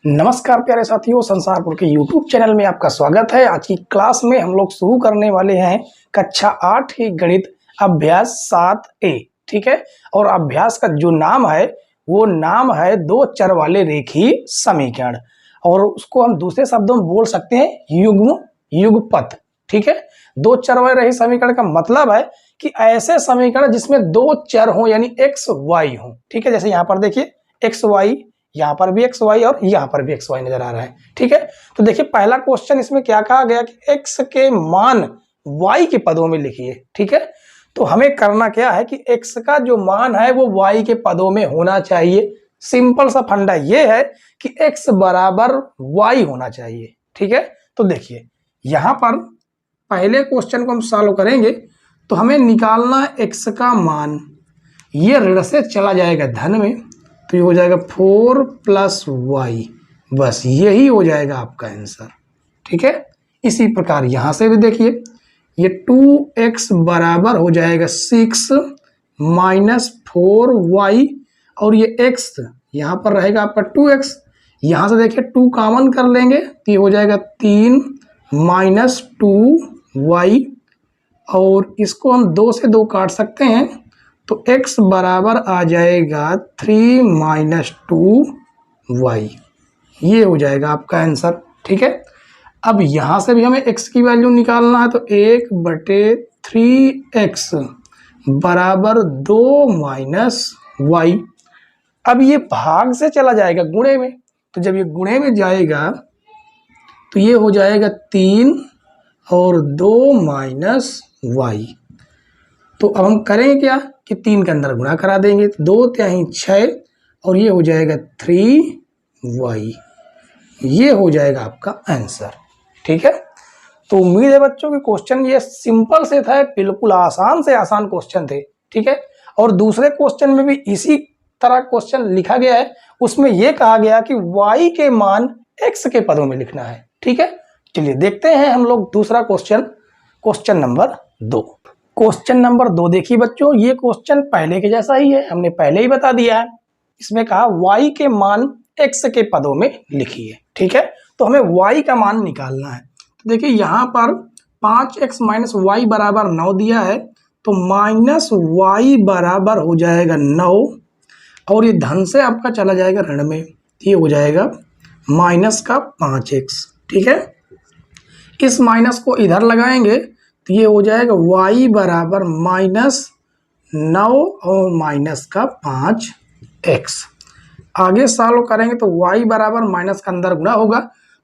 नमस्कार प्यारे साथियों, संसारपुर के YouTube चैनल में आपका स्वागत है। आज की क्लास में हम लोग शुरू करने वाले हैं कक्षा 8 की गणित अभ्यास 7A। ठीक है, और अभ्यास का जो नाम है वो नाम है दो चर वाले रेखीय समीकरण, और उसको हम दूसरे शब्दों में बोल सकते हैं युग्म युगपथ। ठीक है, दो चर वाले रेखीय समीकरण का मतलब है कि ऐसे समीकरण जिसमें दो चर हो यानी एक्स वाई हो। ठीक है, जैसे यहाँ पर देखिए एक्स वाई, यहाँ पर भी एक्स वाई और यहाँ पर भी एक्स वाई नजर आ रहा है। ठीक है, तो देखिए पहला क्वेश्चन इसमें क्या कहा गया कि एक्स के मान वाई के पदों में लिखिए। ठीक है, तो हमें करना क्या है कि एक्स का जो मान है वो वाई के पदों में होना चाहिए। सिंपल सा फंडा ये है कि एक्स बराबर वाई होना चाहिए। ठीक है, तो देखिए यहाँ पर पहले क्वेश्चन को हम सॉल्व करेंगे तो हमें निकालना एक्स का मान, ये ऋण से चला जाएगा धन में, तो ये हो जाएगा 4 + y, बस यही हो जाएगा आपका आंसर। ठीक है, इसी प्रकार यहां से भी देखिए ये 2x बराबर हो जाएगा 6 - 4y, और ये x यहां पर रहेगा आपका 2x। यहां से देखिए 2 कॉमन कर लेंगे तो ये हो जाएगा 3 - 2y, और इसको हम 2 से 2 काट सकते हैं तो x बराबर आ जाएगा 3 - 2y, ये हो जाएगा आपका आंसर। ठीक है, अब यहां से भी हमें x की वैल्यू निकालना है तो 1/3x बराबर 2 - y। अब ये भाग से चला जाएगा गुणे में, तो जब ये गुणे में जाएगा तो ये हो जाएगा 3 और 2 - y। तो अब हम करेंगे क्या कि 3 के अंदर गुणा करा देंगे, 2 × 3 = 6 और ये हो जाएगा 3y, ये हो जाएगा आपका आंसर। ठीक है, तो उम्मीद है बच्चों कि क्वेश्चन ये सिंपल से था, बिल्कुल आसान से आसान क्वेश्चन थे। ठीक है, और दूसरे क्वेश्चन में भी इसी तरह क्वेश्चन लिखा गया है, उसमें यह कहा गया कि y के मान x के पदों में लिखना है। ठीक है, चलिए देखते हैं हम लोग दूसरा question, question number 2। Question number 2 देखिए बच्चों, ये क्वेश्चन पहले के जैसा ही है, हमने पहले ही बता दिया है। इसमें कहा y के मान x के पदों में लिखिए। ठीक है, तो हमें y का मान निकालना है। तो देखिए यहाँ पर 5x - y बराबर 9 दिया है, तो -y बराबर हो जाएगा 9, और ये धन से आपका चला जाएगा ऋण में, ये हो जाएगा -5x। ठीक है, इस माइनस को इधर लगाएंगे तो ये हो जाएगा y बराबर -9 और -5x। आगे सॉल्व करेंगे तो y बराबर माइनस का अंदर गुणा होगा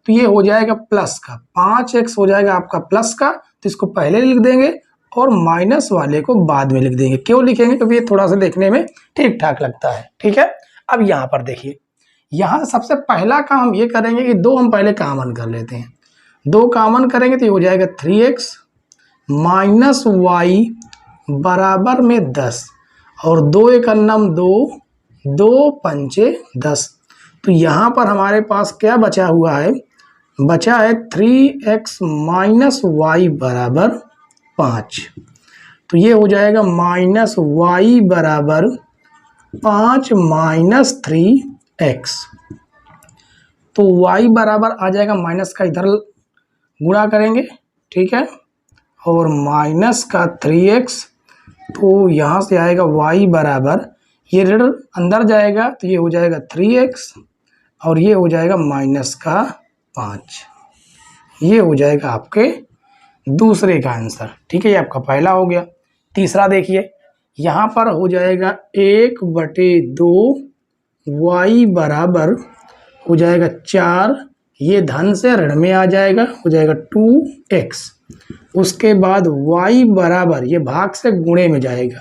तो ये हो जाएगा प्लस का, 5x हो जाएगा आपका प्लस का, तो इसको पहले लिख देंगे और माइनस वाले को बाद में लिख देंगे। क्यों लिखेंगे? क्योंकि ये थोड़ा सा देखने में ठीक ठाक लगता है। ठीक है, अब यहाँ पर देखिए, यहाँ सबसे पहला काम हम ये करेंगे कि 2 हम पहले कॉमन कर लेते हैं। 2 कॉमन करेंगे तो ये हो जाएगा 3x -y बराबर में 10, और 2 × 2, 2 × 5 = 10। तो यहाँ पर हमारे पास क्या बचा हुआ है? बचा है 3x - y बराबर 5। तो ये हो जाएगा -y बराबर 5 - 3x। तो y बराबर आ जाएगा माइनस का, इधर गुणा करेंगे। ठीक है, और माइनस का 3x, तो यहाँ से आएगा y बराबर, ये ऋण अंदर जाएगा तो ये हो जाएगा 3x, और ये हो जाएगा माइनस का 5, ये हो जाएगा आपके दूसरे का आंसर। ठीक है, ये आपका पहला हो गया। तीसरा देखिए, यहाँ पर हो जाएगा 1/2 y बराबर हो जाएगा 4, ये धन से ऋण में आ जाएगा, हो जाएगा 2x। उसके बाद y बराबर, ये भाग से गुणे में जाएगा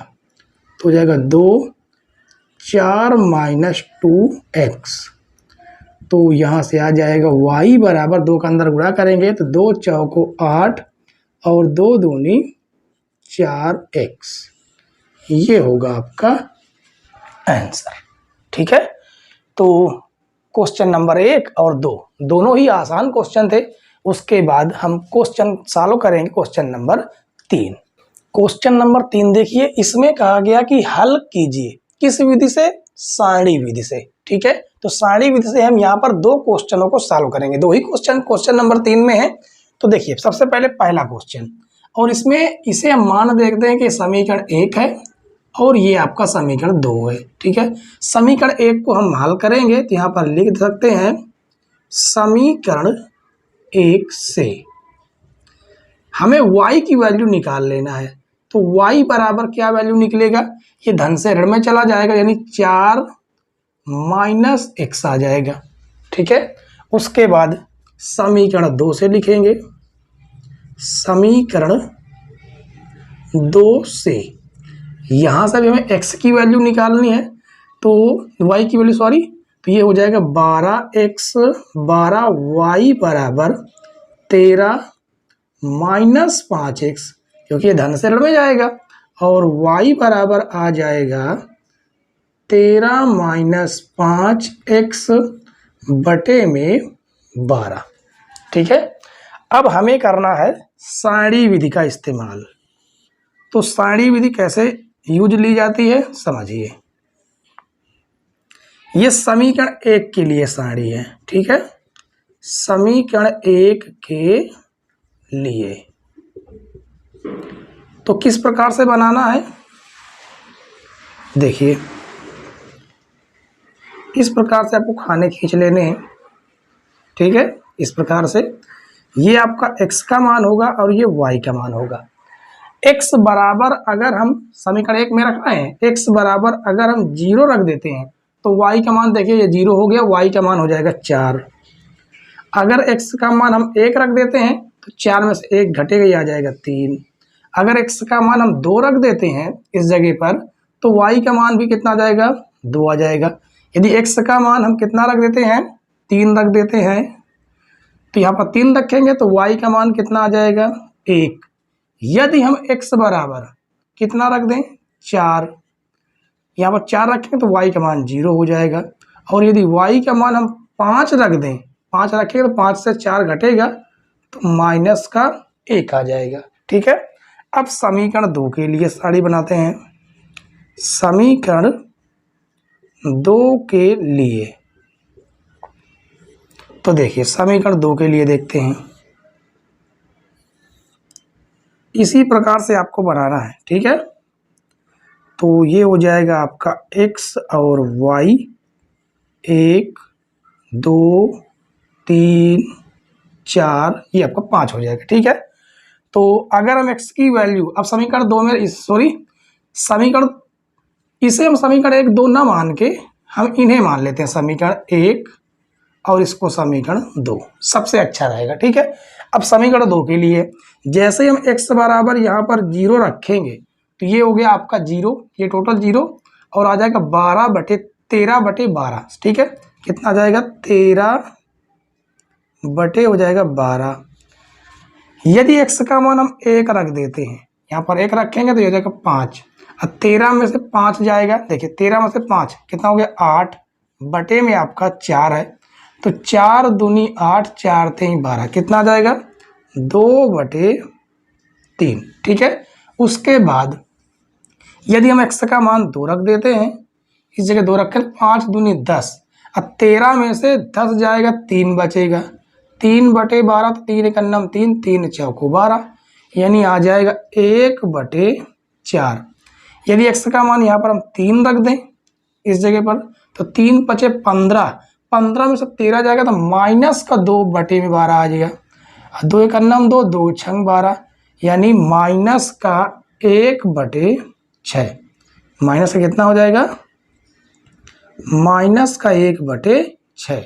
तो हो जाएगा 2, 4 - 2x। तो यहाँ से आ जाएगा y बराबर, 2 का अंदर गुणा करेंगे तो 2 × 4 = 8 और 2 × 2 = 4x, ये होगा आपका आंसर। ठीक है, तो क्वेश्चन नंबर 1 और 2 दोनों ही आसान क्वेश्चन थे। उसके बाद हम क्वेश्चन सॉल्व करेंगे, क्वेश्चन नंबर 3। क्वेश्चन नंबर 3 देखिए, इसमें कहा गया कि हल कीजिए किस विधि से? सारणी विधि से। ठीक है, तो सारणी विधि से हम यहाँ पर दो क्वेश्चनों को सॉल्व करेंगे, दो ही क्वेश्चन नंबर 3 में है। तो देखिए सबसे पहले पहला क्वेश्चन, और इसमें इसे हम मान देखते हैं कि समीकरण 1 है और ये आपका समीकरण 2 है। ठीक है, समीकरण 1 को हम हल करेंगे तो यहाँ पर लिख सकते हैं समीकरण 1 से हमें y की वैल्यू निकाल लेना है। तो y बराबर क्या वैल्यू निकलेगा, ये धन से ऋण में चला जाएगा, यानी 4 माइनस x आ जाएगा। ठीक है, उसके बाद समीकरण 2 से लिखेंगे, समीकरण 2 से यहाँ से भी हमें x की वैल्यू निकालनी है, तो y की वैल्यू तो ये हो जाएगा 12x 12y बराबर 13 माइनस 5x, क्योंकि ये धन से ऋण में जाएगा, और y बराबर आ जाएगा 13 माइनस 5x बटे में 12। ठीक है, अब हमें करना है सारणी विधि का इस्तेमाल। तो सारणी विधि कैसे यूज ली जाती है समझिए। ये समीकरण 1 के लिए सारणी है। ठीक है, समीकरण 1 के लिए तो किस प्रकार से बनाना है, देखिए इस प्रकार से आपको खाने खींच लेने हैं। ठीक है, इस प्रकार से ये आपका x का मान होगा और ये y का मान होगा। x बराबर अगर हम समीकरण 1 में रख रहे हैं, x बराबर अगर हम 0 रख देते हैं तो y का मान देखिए ये 0 हो गया, y का मान हो जाएगा 4। अगर x का मान हम 1 रख देते हैं तो 4 में से 1 घटेगा, ये आ जाएगा 3। अगर x का मान हम 2 रख देते हैं इस जगह पर तो y का मान भी कितना आ जाएगा, 2 आ जाएगा। यदि x का मान हम कितना रख देते हैं, 3 रख देते हैं, तो यहाँ पर 3 रखेंगे तो y का मान कितना आ जाएगा, 1। यदि हम x बराबर कितना रख दें, 4, यहाँ पर 4 रखेंगे तो y का मान 0 हो जाएगा। और यदि y का मान हम 5 रख दें, 5 रखेंगे तो 5 से 4 घटेगा तो माइनस का 1 आ जाएगा। ठीक है, अब समीकरण 2 के लिए सारणी बनाते हैं। समीकरण 2 के लिए तो देखिए समीकरण 2 के लिए देखते हैं, इसी प्रकार से आपको बनाना है। ठीक है, तो ये हो जाएगा आपका x और y 1 2 3 4, ये आपका 5 हो जाएगा। ठीक है, तो अगर हम x की वैल्यू अब समीकरण 2 में समीकरण इसे हम समीकरण 1 2 ना मान के हम इन्हें मान लेते हैं, समीकरण 1 और इसको समीकरण 2 सबसे अच्छा रहेगा। ठीक है, अब समीकरण 2 के लिए जैसे ही हम x बराबर यहाँ पर 0 रखेंगे तो ये हो गया आपका 0, ये टोटल 0 और आ जाएगा 13/12। ठीक है, कितना आ जाएगा, 13 बटे हो जाएगा 12। यदि x का मान हम 1 रख देते हैं, यहाँ पर 1 रखेंगे तो ये हो जाएगा 5। अब 13 में से 5 जाएगा, देखिए 13 में से 5 कितना हो गया, 8 बटे में आपका 4 है, तो 4 दूनी 8 4 3 12, कितना आ जाएगा, 2/3। ठीक है, उसके बाद यदि हम x का मान 2 रख देते हैं, इस जगह 2 रखें, 5 दूनी 10, अब 13 में से 10 जाएगा, 3 बचेगा, 3/12, तो 3 एक अन्नम 3, 3 चौको 12, यानी आ जाएगा 1/4। यदि x का मान यहाँ पर हम 3 रख दें इस जगह पर तो 3 बचे 15, 15 में से 13 जाएगा तो माइनस का 2/12 आ जाएगा, 2 एक अन्नम 2, 2 छंग 12, यानी माइनस का 1/6। माइनस का कितना हो जाएगा, माइनस का 1/6।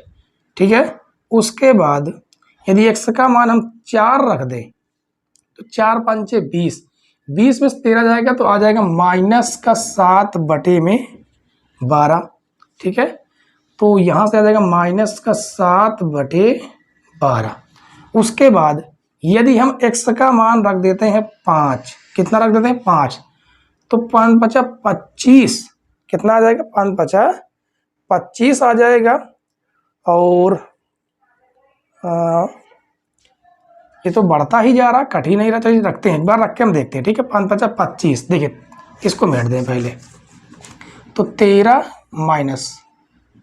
ठीक है, उसके बाद यदि x का मान हम 4 रख दें तो 4 पंचे 20, 20 में से 13 जाएगा तो आ जाएगा माइनस का 7/12। ठीक है, तो यहाँ से आ जाएगा माइनस का 7/12। उसके बाद यदि हम x का मान रख देते हैं 5, कितना रख देते हैं, 5, तो 5 5 25, कितना आ जाएगा, 5 5 25 आ जाएगा। और ये तो बढ़ता ही जा रहा, कट ही नहीं रहा, चलिए रखते हैं, एक बार रख के हम देखते हैं। ठीक है, 5 5 25, देखिए इसको मेट दें पहले, तो 13 माइनस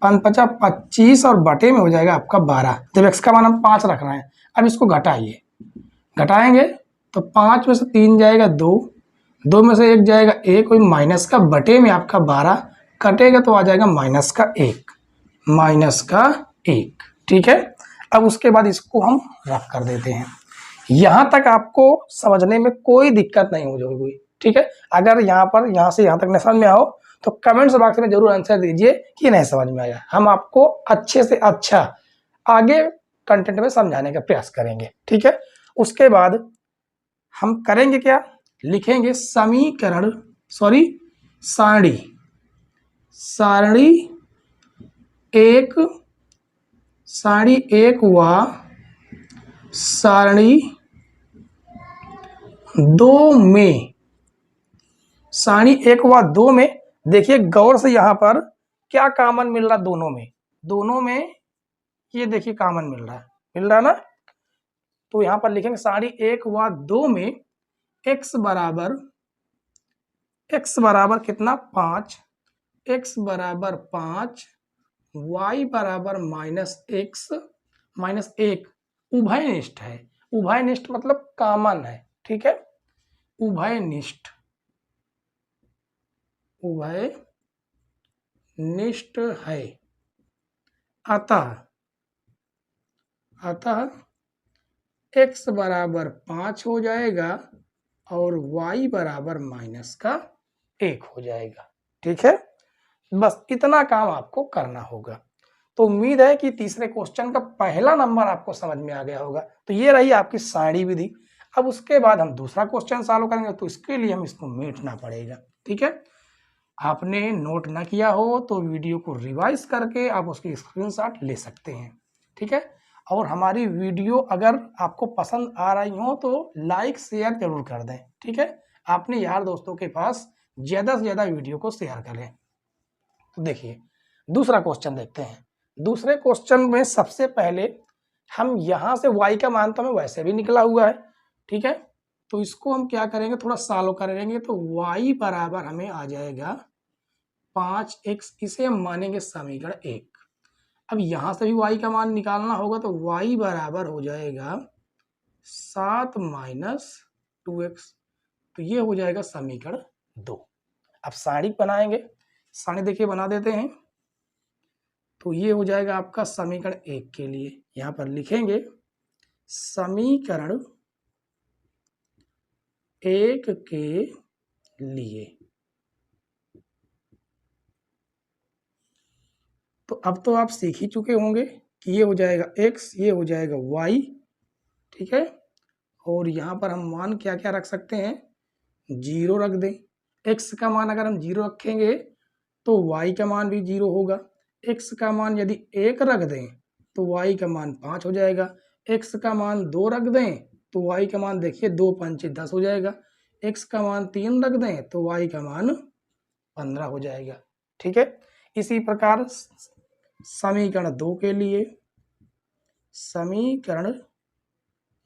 5 पचा 25 और बटे में हो जाएगा आपका 12। जब x का मान हम 5 रख रहे हैं, अब इसको घटाइए, घटाएंगे तो 5 में से 3 जाएगा 2, 2 में से 1 जाएगा 1, और माइनस का बटे में आपका 12 कटेगा तो आ जाएगा माइनस का 1, माइनस का 1। ठीक है, अब उसके बाद इसको हम रफ कर देते हैं। यहां तक आपको समझने में कोई दिक्कत नहीं हो जाएगी। ठीक है, अगर यहाँ पर यहाँ से यहाँ तक नहीं समझ में आओ तो कमेंट्स बॉक्स में जरूर आंसर दीजिए कि नहीं समझ में आया। हम आपको अच्छे से अच्छा आगे कंटेंट में समझाने का प्रयास करेंगे। ठीक है, उसके बाद हम करेंगे क्या, लिखेंगे समीकरण सारणी, एक, सारणी एक व सारणी 2 में, सारणी 1 व 2 में देखिए गौर से यहाँ पर क्या कॉमन मिल रहा दोनों में ये देखिए कॉमन मिल रहा ना। तो यहाँ पर लिखेंगे सारणी 1 व 2 में x बराबर कितना 5, x बराबर 5, y बराबर -1 उभयनिष्ठ है। उभयनिष्ठ मतलब कॉमन है। ठीक है, उभयनिष्ठ है। अतः x बराबर 5 हो जाएगा और y बराबर -1 हो जाएगा। ठीक है, बस इतना काम आपको करना होगा। तो उम्मीद है कि तीसरे क्वेश्चन का पहला नंबर आपको समझ में आ गया होगा। तो ये रही आपकी सारणी विधि। अब उसके बाद हम दूसरा क्वेश्चन सॉल्व करेंगे, तो इसके लिए हम इसको मिटना पड़ेगा। ठीक है, आपने नोट ना किया हो तो वीडियो को रिवाइज करके आप उसकी स्क्रीनशॉट ले सकते हैं। ठीक है, और हमारी वीडियो अगर आपको पसंद आ रही हो तो लाइक शेयर जरूर कर दें। ठीक है, आपने यार दोस्तों के पास ज़्यादा से ज़्यादा वीडियो को शेयर करें। तो देखिए दूसरा क्वेश्चन देखते हैं। दूसरे क्वेश्चन में सबसे पहले हम यहाँ से y का मान तो हमें वैसे भी निकला हुआ है। ठीक है, तो इसको हम क्या करेंगे, थोड़ा सॉल्व करेंगे तो y बराबर हमें आ जाएगा 5x, इसे हम मानेंगे समीकरण 1। अब यहाँ से भी y का मान निकालना होगा तो y बराबर हो जाएगा 7 - 2x, तो ये हो जाएगा समीकरण 2। अब सारणी बनाएंगे, सारणी देखिए बना देते हैं। तो ये हो जाएगा आपका समीकरण 1 के लिए, यहाँ पर लिखेंगे समीकरण 1 के लिए। तो अब तो आप सीख ही चुके होंगे कि ये हो जाएगा x, ये हो जाएगा y। ठीक है, और यहाँ पर हम मान क्या क्या रख सकते हैं, 0 रख दें। x का मान अगर हम 0 रखेंगे तो y का मान भी 0 होगा। x का मान यदि 1 रख दें तो y का मान 5 हो जाएगा। x का मान 2 रख दें तो y का मान देखिए 2 5 10 हो जाएगा। x का मान 3 रख दें तो y का मान 15 हो जाएगा। ठीक है, इसी प्रकार समीकरण 2 के लिए, समीकरण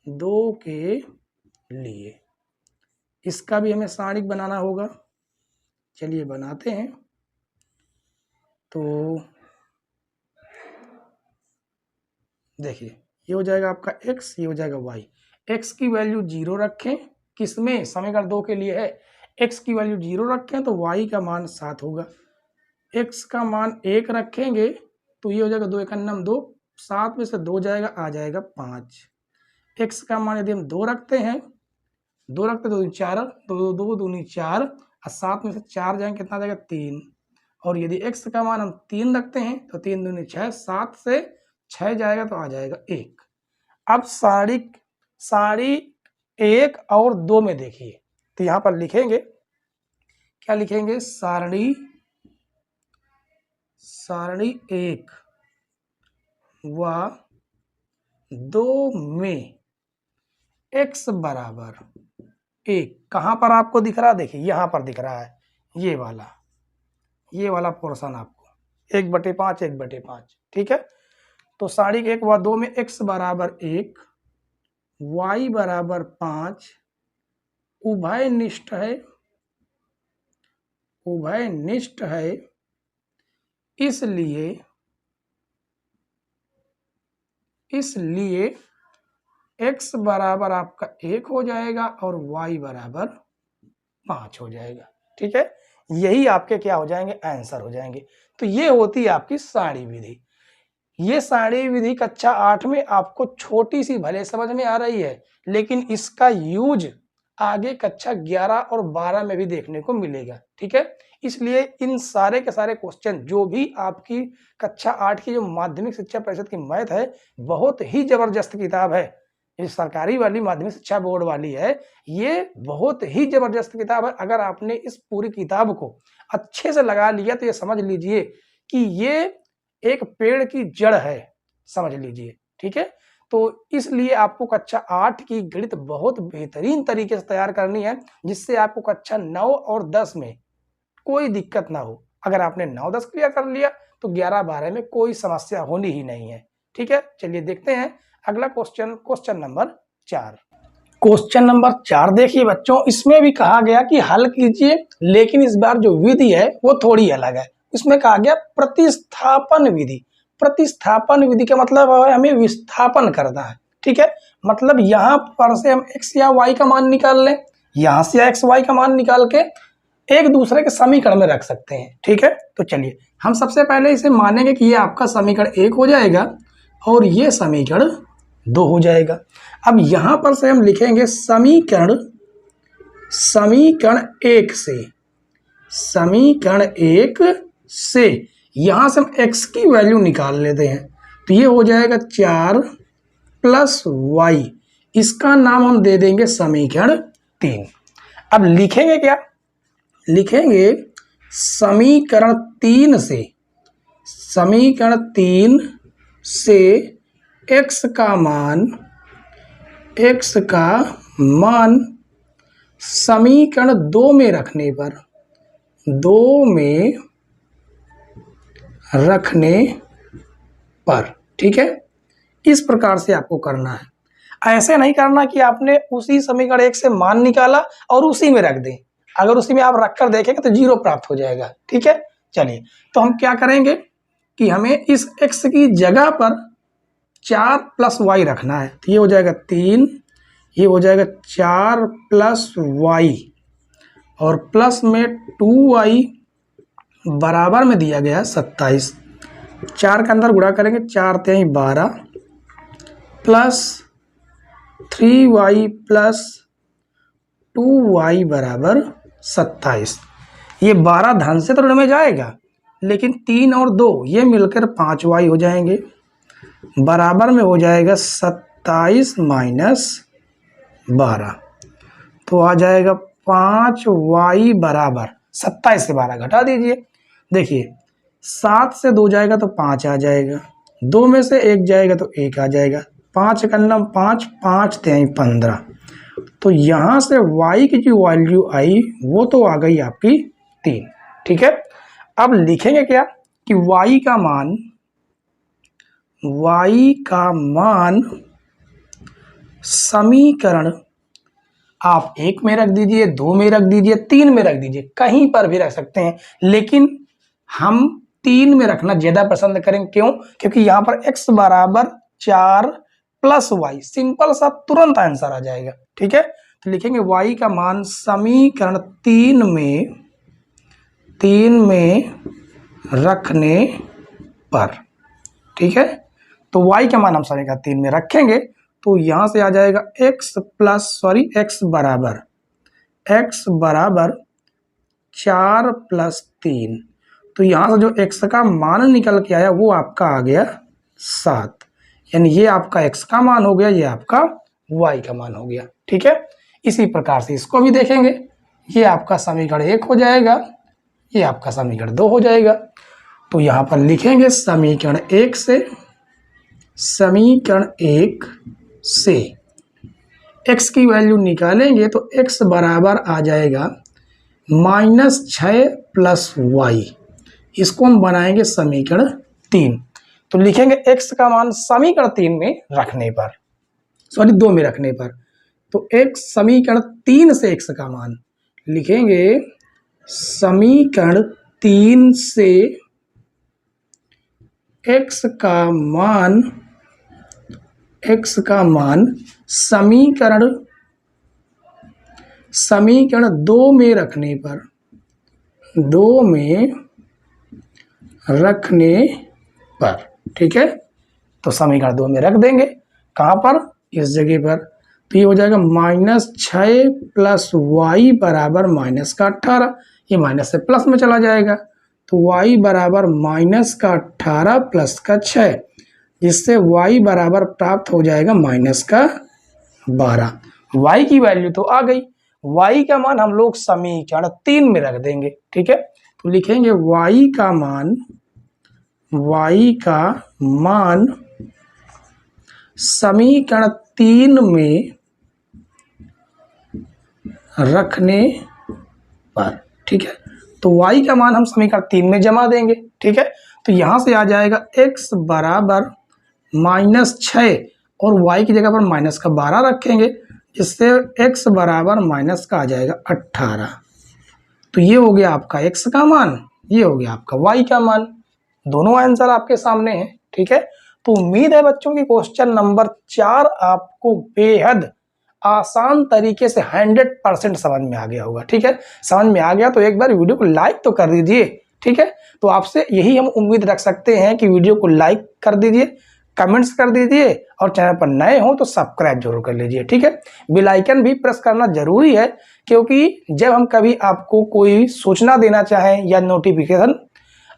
2 के लिए इसका भी हमें सारणी बनाना होगा। चलिए बनाते हैं। तो देखिए ये हो जाएगा आपका x, ये हो जाएगा y। x की वैल्यू 0 रखें, किसमें, समीकरण 2 के लिए है। x की वैल्यू 0 रखें तो y का मान 7 होगा। x का मान 1 रखेंगे तो ये हो जाएगा 2 × 2, 7 में से 2 जाएगा, आ जाएगा 5। x का मान यदि हम 2 रखते हैं, 2 रखते 2 4, 2 2 दूनी 4, और 7 में से 4 जाएंगे कितना जाएगा 3। और यदि x का मान हम 3 रखते हैं तो 3 दूनी 6, 7 से 6 जाएगा तो आ जाएगा 1। अब सारणी 1 और 2 में देखिए, तो यहाँ पर लिखेंगे, क्या लिखेंगे, सारणी 1 व 2 में x बराबर 1 कहाँ पर आपको दिख रहा है, देखिए यहाँ पर दिख रहा है, ये वाला पोर्शन आपको 1/5 1/5। ठीक है, तो सारणी 1 व 2 में x बराबर 1, y बराबर 5 उभयनिष्ठ है, इसलिए इसलिए x बराबर आपका 1 हो जाएगा और y बराबर 5 हो जाएगा। ठीक है, यही आपके क्या हो जाएंगे, आंसर हो जाएंगे। तो ये होती है आपकी सारणी विधि। ये सारणी विधि कक्षा 8 में आपको छोटी सी भले समझ में आ रही है, लेकिन इसका यूज आगे कक्षा 11 और 12 में भी देखने को मिलेगा। ठीक है, इसलिए इन सारे के सारे क्वेश्चन जो भी आपकी कक्षा 8 की जो माध्यमिक शिक्षा परिषद की मैथ है, बहुत ही जबरदस्त किताब है। ये सरकारी वाली माध्यमिक शिक्षा बोर्ड वाली है, ये बहुत ही जबरदस्त किताब है। अगर आपने इस पूरी किताब को अच्छे से लगा लिया तो ये समझ लीजिए कि ये एक पेड़ की जड़ है, समझ लीजिए। ठीक है, तो इसलिए आपको कक्षा 8 की गणित बहुत बेहतरीन तरीके से तैयार करनी है, जिससे आपको कक्षा 9 और 10 में कोई दिक्कत ना हो। अगर आपने 9-10 क्लियर कर लिया तो 11-12 में कोई समस्या होनी ही नहीं है। ठीक है, चलिए देखते हैं अगला question, question number 4। Question number 4 देखिए बच्चों, इसमें भी कहा गया कि हल कीजिए, लेकिन इस बार जो विधि है वो थोड़ी अलग है। इसमें कहा गया प्रतिस्थापन विधि। प्रतिस्थापन विधि का मतलब है हमें विस्थापन करना है। ठीक है, मतलब यहां पर से हम x या y का मान निकाल लें, यहां से x y का मान निकाल के एक दूसरे के समीकरण में रख सकते हैं। ठीक है, तो चलिए हम सबसे पहले इसे मानेंगे कि ये आपका समीकरण 1 हो जाएगा और ये समीकरण 2 हो जाएगा। अब यहां पर से हम लिखेंगे समीकरण 1 से, समीकरण 1 से यहां से हम x की वैल्यू निकाल लेते हैं, तो ये हो जाएगा 4 + y, इसका नाम हम दे देंगे समीकरण 3। अब लिखेंगे क्या, लिखेंगे समीकरण 3 से, समीकरण 3 से x का मान समीकरण 2 में रखने पर, 2 में रखने पर, ठीक है, इस प्रकार से आपको करना है। ऐसे नहीं करना कि आपने उसी समीकरण 1 से मान निकाला और उसी में रख दें। अगर उसी में आप रखकर देखेंगे तो 0 प्राप्त हो जाएगा। ठीक है, चलिए तो हम क्या करेंगे कि हमें इस x की जगह पर 4 + y रखना है, तो ये हो जाएगा 3, ये हो जाएगा 4 + y और प्लस में 2y बराबर में दिया गया 27। 4 के अंदर गुणा करेंगे, 4 × 3 = 12 प्लस 3y + 2y बराबर 27। ये 12 धन से तो ऋण में जाएगा, लेकिन 3 और 2 ये मिलकर 5y हो जाएंगे, बराबर में हो जाएगा 27 - 12, तो आ जाएगा 5y बराबर 27 से 12 घटा दीजिए। देखिए 7 से 2 जाएगा तो 5 आ जाएगा, 2 में से 1 जाएगा तो 1 आ जाएगा, 5 का नाम 5, 5 × 3 = 15। तो यहाँ से y की जो वैल्यू आई वो तो आ गई आपकी 3। ठीक है, अब लिखेंगे क्या कि y का मान समीकरण आप 1 में रख दीजिए, 2 में रख दीजिए, 3 में रख दीजिए, कहीं पर भी रख सकते हैं, लेकिन हम 3 में रखना ज्यादा पसंद करें। क्यों? क्योंकि यहाँ पर x बराबर 4 + y, सिंपल सा तुरंत आंसर आ जाएगा। ठीक है, तो लिखेंगे y का मान समीकरण 3 में रखने पर। ठीक है, तो y का मान हम समीकरण 3 में रखेंगे तो यहां से आ जाएगा x बराबर 4 + 3, तो यहां से जो x का मान निकल के आया वो आपका आ गया 7, यानी ये आपका x का मान हो गया, ये आपका y का मान हो गया। ठीक है, इसी प्रकार से इसको भी देखेंगे, ये आपका समीकरण 1 हो जाएगा, ये आपका समीकरण 2 हो जाएगा। तो यहां पर लिखेंगे समीकरण 1 से x की वैल्यू निकालेंगे तो x बराबर आ जाएगा -6 + y, इसको हम बनाएंगे समीकरण 3। तो लिखेंगे x का मान समीकरण 3 में रखने पर, 2 में रखने पर, तो एक समीकरण 3 से x का मान लिखेंगे, समीकरण 3 से x का मान x का मान समीकरण 2 में रखने पर, ठीक है। तो समीकरण 2 में रख देंगे, कहाँ पर, इस जगह पर। तो ये हो जाएगा -6 प्लस वाई बराबर -18, ये माइनस से प्लस में चला जाएगा। तो y बराबर -18 प्लस 6, जिससे y बराबर प्राप्त हो जाएगा -12। y की वैल्यू तो आ गई, y का मान हम लोग समीकरण 3 में रख देंगे, ठीक है। तो लिखेंगे y का मान समीकरण 3 में रखने पर, ठीक है। तो y का मान हम समीकरण 3 में जमा देंगे, ठीक है। तो यहां से आ जाएगा x बराबर -6 और y की जगह पर -12 रखेंगे, जिससे x बराबर माइनस का आ जाएगा 18। तो ये हो गया आपका x का मान, ये हो गया आपका y का मान। दोनों आंसर आपके सामने हैं, ठीक है। तो उम्मीद है बच्चों की क्वेश्चन नंबर 4 आपको बेहद आसान तरीके से 100% समझ में आ गया होगा, ठीक है। समझ में आ गया तो एक बार वीडियो को लाइक तो कर दीजिए, ठीक है। तो आपसे यही हम उम्मीद रख सकते हैं कि वीडियो को लाइक कर दीजिए, कमेंट्स कर दीजिए और चैनल पर नए हो तो सब्सक्राइब जरूर कर लीजिए, ठीक है। बेल आइकन भी प्रेस करना जरूरी है, क्योंकि जब हम कभी आपको कोई सूचना देना चाहें या नोटिफिकेशन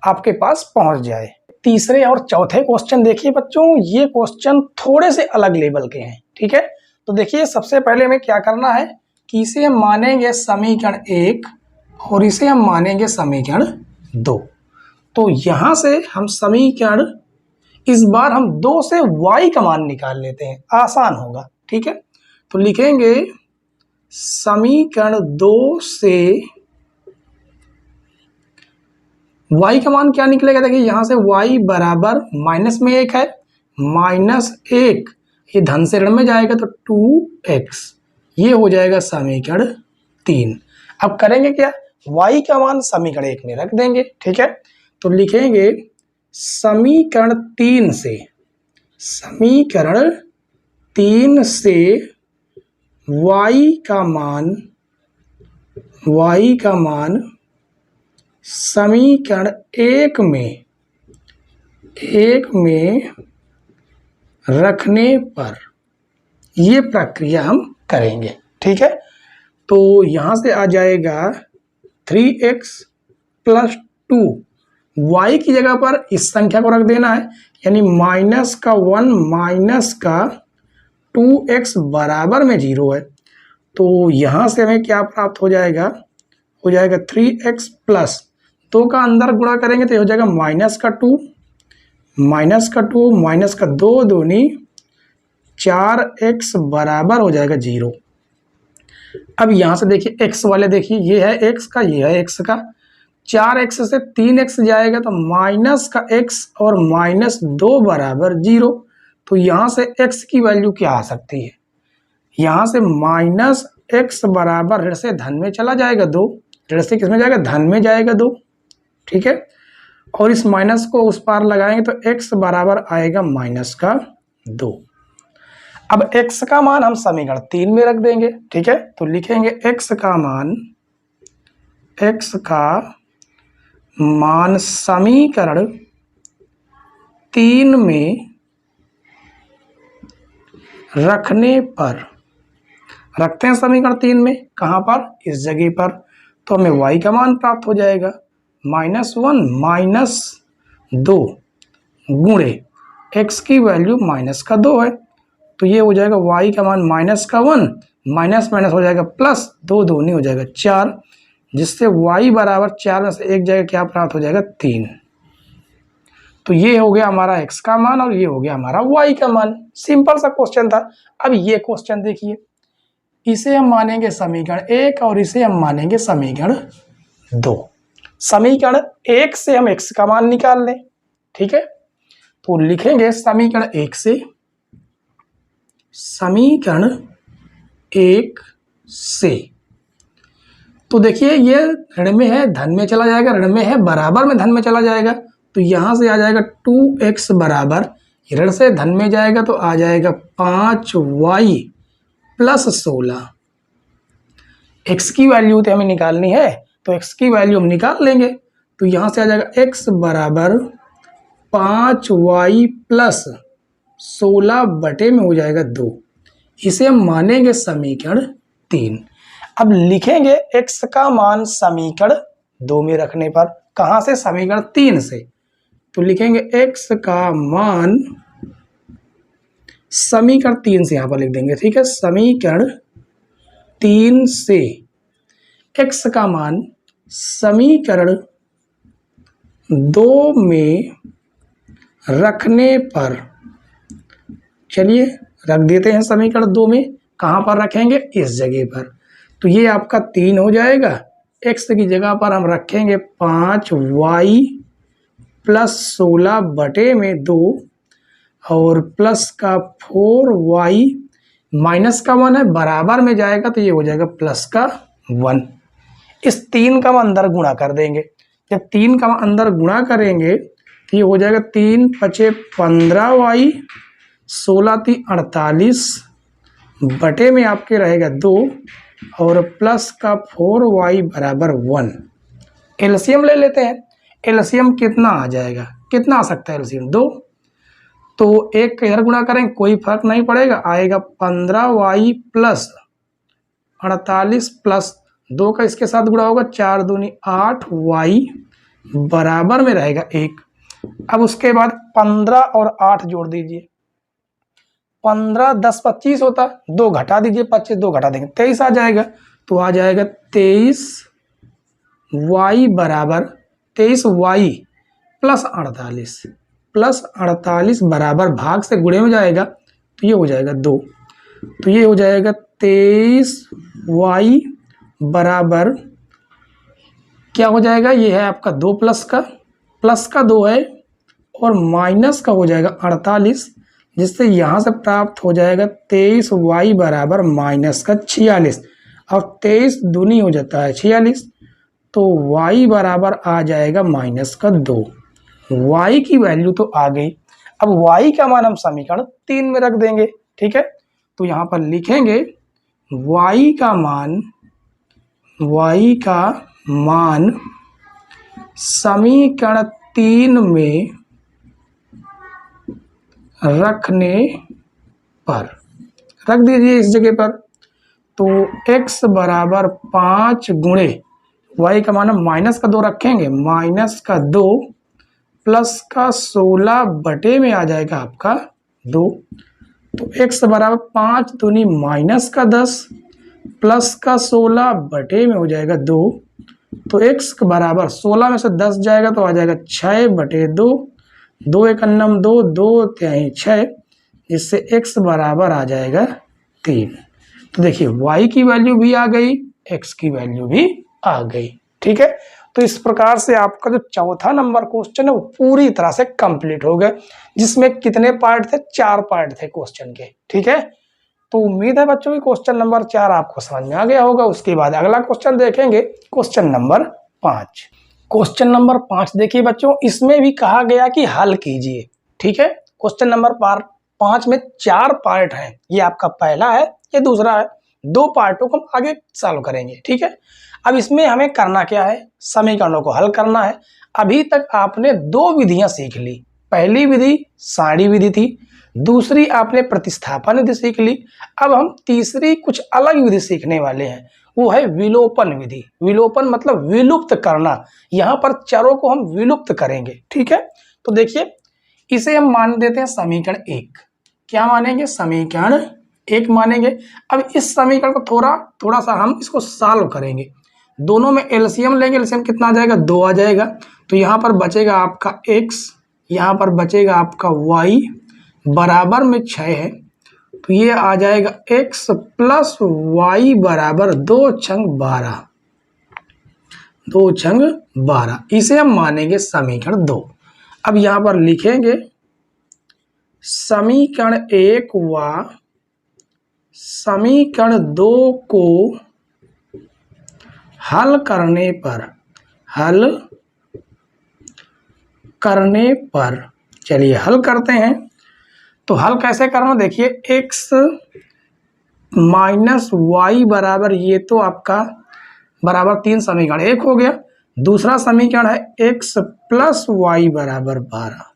आपके पास पहुंच जाए। तीसरे और चौथे क्वेश्चन देखिए बच्चों, ये क्वेश्चन थोड़े से अलग लेवल के हैं, ठीक है। तो देखिए सबसे पहले हमें क्या करना है कि इसे हम मानेंगे समीकरण 1 और इसे हम मानेंगे समीकरण 2। तो यहां से हम समीकरण, इस बार हम 2 से y का मान निकाल लेते हैं, आसान होगा, ठीक है। तो लिखेंगे समीकरण 2 से y का मान क्या निकलेगा, देखिए यहां से y बराबर माइनस में 1 है, -1 ये धन से ऋण में जाएगा तो 2x, ये हो जाएगा समीकरण 3। अब करेंगे क्या, y का मान समीकरण 1 में रख देंगे, ठीक है। तो लिखेंगे समीकरण 3 से y का मान समीकरण 1 में रखने पर, ये प्रक्रिया हम करेंगे, ठीक है। तो यहां से आ जाएगा 3x प्लस 2, y की जगह पर इस संख्या को रख देना है, यानी -1 -2x बराबर में 0 है। तो यहां से हमें क्या प्राप्त हो जाएगा, 3x प्लस 2 का अंदर गुणा करेंगे तो हो जाएगा -2 -2 दूनी 4x बराबर हो जाएगा 0। अब यहां से देखिए x वाले, देखिए ये है x का, ये है x का, 4x से 3x जाएगा तो माइनस का x और -2 बराबर 0। तो यहां से x की वैल्यू क्या आ सकती है, यहां से -x बराबर ऋण से धन में चला जाएगा 2, ऋण से किस में जाएगा, धन में जाएगा 2, ठीक है। और इस माइनस को उस पार लगाएंगे तो x बराबर आएगा -2। अब x का मान हम समीकरण 3 में रख देंगे, ठीक है। तो लिखेंगे x का मान समीकरण 3 में रखने पर, रखते हैं समीकरण 3 में, कहां पर, इस जगह पर। तो हमें y का मान प्राप्त हो जाएगा -1 -2 गुणे x की वैल्यू -2 है, तो ये हो जाएगा y का मान -1 माइनस हो जाएगा प्लस 2 दूनी हो जाएगा 4, जिससे y बराबर 4 में से एक जगह क्या प्राप्त हो जाएगा, 3। तो ये हो गया हमारा x का मान और ये हो गया हमारा y का मान। सिंपल सा क्वेश्चन था। अब ये क्वेश्चन देखिए, इसे हम मानेंगे समीकरण 1 और इसे हम मानेंगे समीकरण 2। समीकरण 1 से हम x का मान निकाल लें, ठीक है। तो लिखेंगे समीकरण 1 से, तो देखिए ये ऋण में है, धन में चला जाएगा, ऋण में है, बराबर में धन में चला जाएगा। तो यहां से आ जाएगा 2x बराबर, ऋण से धन में जाएगा तो आ जाएगा 5y प्लस 16। x की वैल्यू तो हमें निकालनी है, तो x की वैल्यू हम निकाल लेंगे। तो यहाँ से आ जाएगा x बराबर 5y प्लस 16 बटे में हो जाएगा 2। इसे हम मानेंगे समीकरण 3। अब लिखेंगे x का मान समीकरण 2 में रखने पर। कहाँ से? समीकरण 3 से। तो लिखेंगे x का मान समीकरण 3 से यहाँ पर लिख देंगे, ठीक है। समीकरण 3 से x का मान समीकरण 2 में रखने पर, चलिए रख देते हैं समीकरण 2 में। कहाँ पर रखेंगे? इस जगह पर। तो ये आपका 3 हो जाएगा। x की जगह पर हम रखेंगे 5y प्लस 16 बटे में 2 और प्लस का 4y माइनस का 1 है, बराबर में जाएगा तो ये हो जाएगा प्लस का 1। इस 3 का हम अंदर गुणा कर देंगे। जब 3 का हम अंदर गुणा करेंगे तो ये हो जाएगा 3 पचे 15y 16 × 3 = 48 बटे में आपके रहेगा 2 और प्लस का 4y बराबर 1। एलसीएम ले लेते हैं। एलसीएम कितना आ जाएगा? कितना आ सकता है एलसीएम? 2। तो एक का इधर गुणा करेंगे कोई फर्क नहीं पड़ेगा, आएगा 15y प्लस 48 प्लस 2 का इसके साथ गुणा होगा 4 दूनी 8y बराबर में रहेगा 1। अब उसके बाद 15 और 8 जोड़ दीजिए। 15 10 25 होता, 2 घटा दीजिए, 25 2 घटा देंगे 23 आ जाएगा। तो आ जाएगा 23y बराबर 23y प्लस 48 बराबर भाग से गुणे में जाएगा तो ये हो जाएगा 2। तो ये हो जाएगा 23y बराबर क्या हो जाएगा? ये है आपका 2 प्लस का 2 है और माइनस का हो जाएगा 48, जिससे यहाँ से प्राप्त हो जाएगा 23y बराबर माइनस का 46 और 23 दूनी हो जाता है 46, तो y बराबर आ जाएगा माइनस का 2। y की वैल्यू तो आ गई। अब y का मान हम समीकरण 3 में रख देंगे, ठीक है। तो यहाँ पर लिखेंगे y का मान समीकरण 3 में रखने पर रख दीजिए इस जगह पर। तो x बराबर 5 गुणे y का मान माइनस का 2 रखेंगे, माइनस का 2 प्लस का 16 बटे में आ जाएगा आपका 2। तो x बराबर 5 दूनी माइनस का 10 प्लस का 16 बटे में हो जाएगा 2। तो x बराबर 16 में से 10 जाएगा तो आ जाएगा 6 बटे 2, 2 1 2, 2 3 6, जिससे x बराबर आ जाएगा 3। तो देखिए y की वैल्यू भी आ गई, x की वैल्यू भी आ गई, ठीक है। तो इस प्रकार से आपका जो चौथा नंबर क्वेश्चन है वो पूरी तरह से कंप्लीट हो गया, जिसमें कितने पार्ट थे? 4 पार्ट थे क्वेश्चन के, ठीक है। तो उम्मीद है बच्चों की क्वेश्चन नंबर 4 आपको समझ में आ गया होगा। उसके बाद अगला क्वेश्चन देखेंगे, क्वेश्चन नंबर 5। क्वेश्चन नंबर 5 देखिए बच्चों, इसमें भी कहा गया कि हल कीजिए, ठीक है। क्वेश्चन नंबर 5 में 4 पार्ट हैं, ये आपका पहला है, ये दूसरा है। 2 पार्टों को हम आगे सॉल्व करेंगे, ठीक है। अब इसमें हमें करना क्या है? समीकरणों को हल करना है। अभी तक आपने 2 विधियां सीख ली। पहली विधि सारणी विधि थी, दूसरी आपने प्रतिस्थापन विधि सीख ली। अब हम तीसरी कुछ अलग विधि सीखने वाले हैं, वो है विलोपन विधि। विलोपन मतलब विलुप्त करना। यहाँ पर चरों को हम विलुप्त करेंगे, ठीक है। तो देखिए इसे हम मान देते हैं समीकरण 1। क्या मानेंगे? समीकरण 1 मानेंगे। अब इस समीकरण को थोड़ा सा हम इसको सॉल्व करेंगे। दोनों में एलसीएम लेंगे, एलसीएम कितना आ जाएगा? 2 आ जाएगा। तो यहाँ पर बचेगा आपका x, यहाँ पर बचेगा आपका y, बराबर में 6 है। तो ये आ जाएगा x प्लस y बराबर 2 छंग 12, 2 छंग 12। इसे हम मानेंगे समीकरण 2। अब यहाँ पर लिखेंगे समीकरण 1 व समीकरण 2 को हल करने पर चलिए हल करते हैं। तो हल कैसे करना, देखिए x माइनस वाई बराबर, ये तो आपका बराबर 3 समीकरण एक हो गया। दूसरा समीकरण है x प्लस वाई बराबर 12।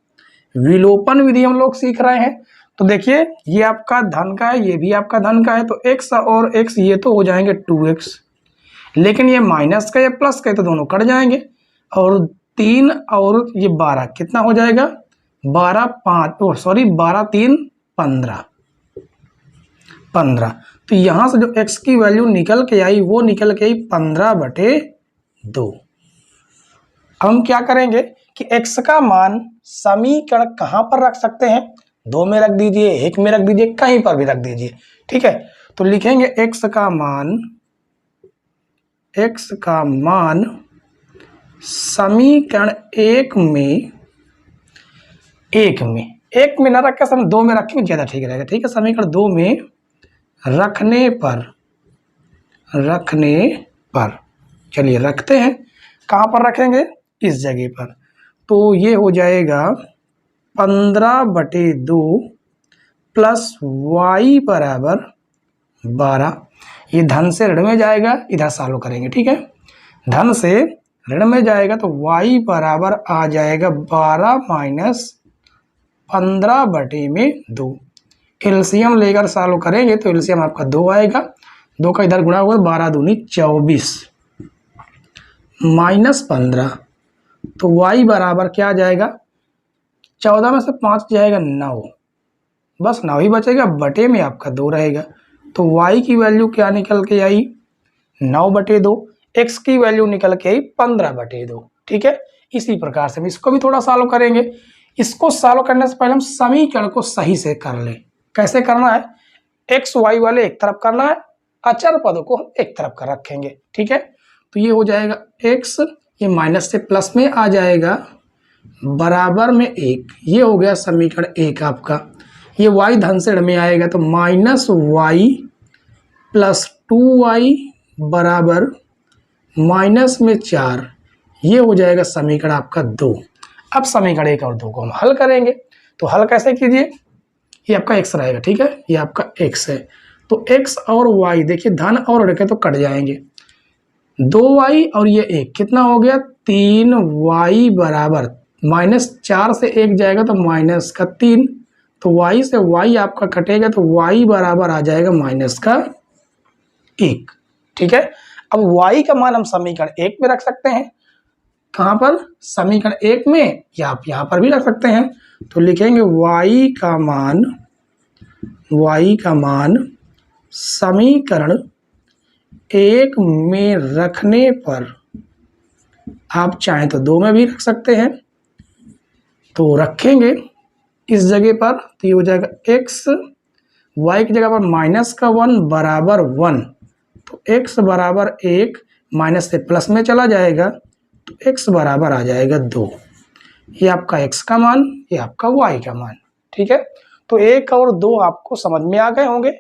विलोपन विधि हम लोग सीख रहे हैं। तो देखिए ये आपका धन का है, ये भी आपका धन का है, तो x और x ये तो हो जाएंगे 2x, लेकिन ये माइनस का या प्लस का है तो दोनों कट जाएंगे। और 3 और ये 12 कितना हो जाएगा, 12 3 15। तो यहां से जो x की वैल्यू निकल के आई वो निकल के आई 15/2। अब हम क्या करेंगे कि x का मान समीकरण कहां पर रख सकते हैं, 2 में रख दीजिए, 1 में रख दीजिए, कहीं पर भी रख दीजिए, ठीक है। तो लिखेंगे x का मान समीकरण एक में ना रख के 2 में रखेंगे ज्यादा ठीक रहेगा, ठीक है। समीकरण 2 में रखने पर चलिए रखते हैं, कहां पर रखेंगे, इस जगह पर। तो ये हो जाएगा 15/2 प्लस वाई बराबर 12। ये धन से ऋण में जाएगा, इधर सॉल्व करेंगे, ठीक है। धन से ऋण में जाएगा तो y बराबर आ जाएगा 12 माइनस 15/2। एलसीएम लेकर सॉल्व करेंगे तो एलसीएम आपका 2 आएगा, 2 का इधर गुणा होगा 12 दूनी 24 माइनस 15। तो y बराबर क्या आ जाएगा, 14 में से 5 जाएगा 9, बस 9 ही बचेगा, बटे में आपका 2 रहेगा। तो y की वैल्यू क्या निकल के आई, 9/2। x की वैल्यू निकल के आई 15/2, ठीक है। इसी प्रकार से हम इसको भी थोड़ा सॉल्व करेंगे। इसको सॉल्व करने से पहले हम समीकरण को सही से कर लें। कैसे करना है, x y वाले एक तरफ करना है, अचर पदों को हम एक तरफ कर रखेंगे, ठीक है। तो ये हो जाएगा x, ये माइनस से प्लस में आ जाएगा, बराबर में 1। ये हो गया समीकरण 1 आपका। ये y धन से ऋण में आएगा तो माइनस वाई प्लस 2y बराबर माइनस में 4। ये हो जाएगा समीकरण आपका 2। अब समीकरण 1 और 2 को हम हल करेंगे। तो हल कैसे कीजिए, ये आपका x रहेगा, ठीक है, ये आपका x है। तो x और y देखिए धन और ऋण के तो कट जाएंगे, 2y और ये 1 कितना हो गया, 3y बराबर -4 से 1 जाएगा तो माइनस का 3। तो y से y आपका कटेगा तो y बराबर आ जाएगा -1, ठीक है। अब y का मान हम समीकरण 1 में रख सकते हैं, कहां पर, समीकरण 1 में, या आप यहां पर भी रख सकते हैं। तो लिखेंगे y का मान समीकरण 1 में रखने पर, आप चाहें तो 2 में भी रख सकते हैं। तो रखेंगे इस जगह पर, तो ये हो जाएगा x, y की जगह पर माइनस का 1 बराबर 1। तो x बराबर 1, माइनस से प्लस में चला जाएगा तो x बराबर आ जाएगा 2। ये आपका x का मान, ये आपका y का मान, ठीक है। तो 1 और 2 आपको समझ में आ गए होंगे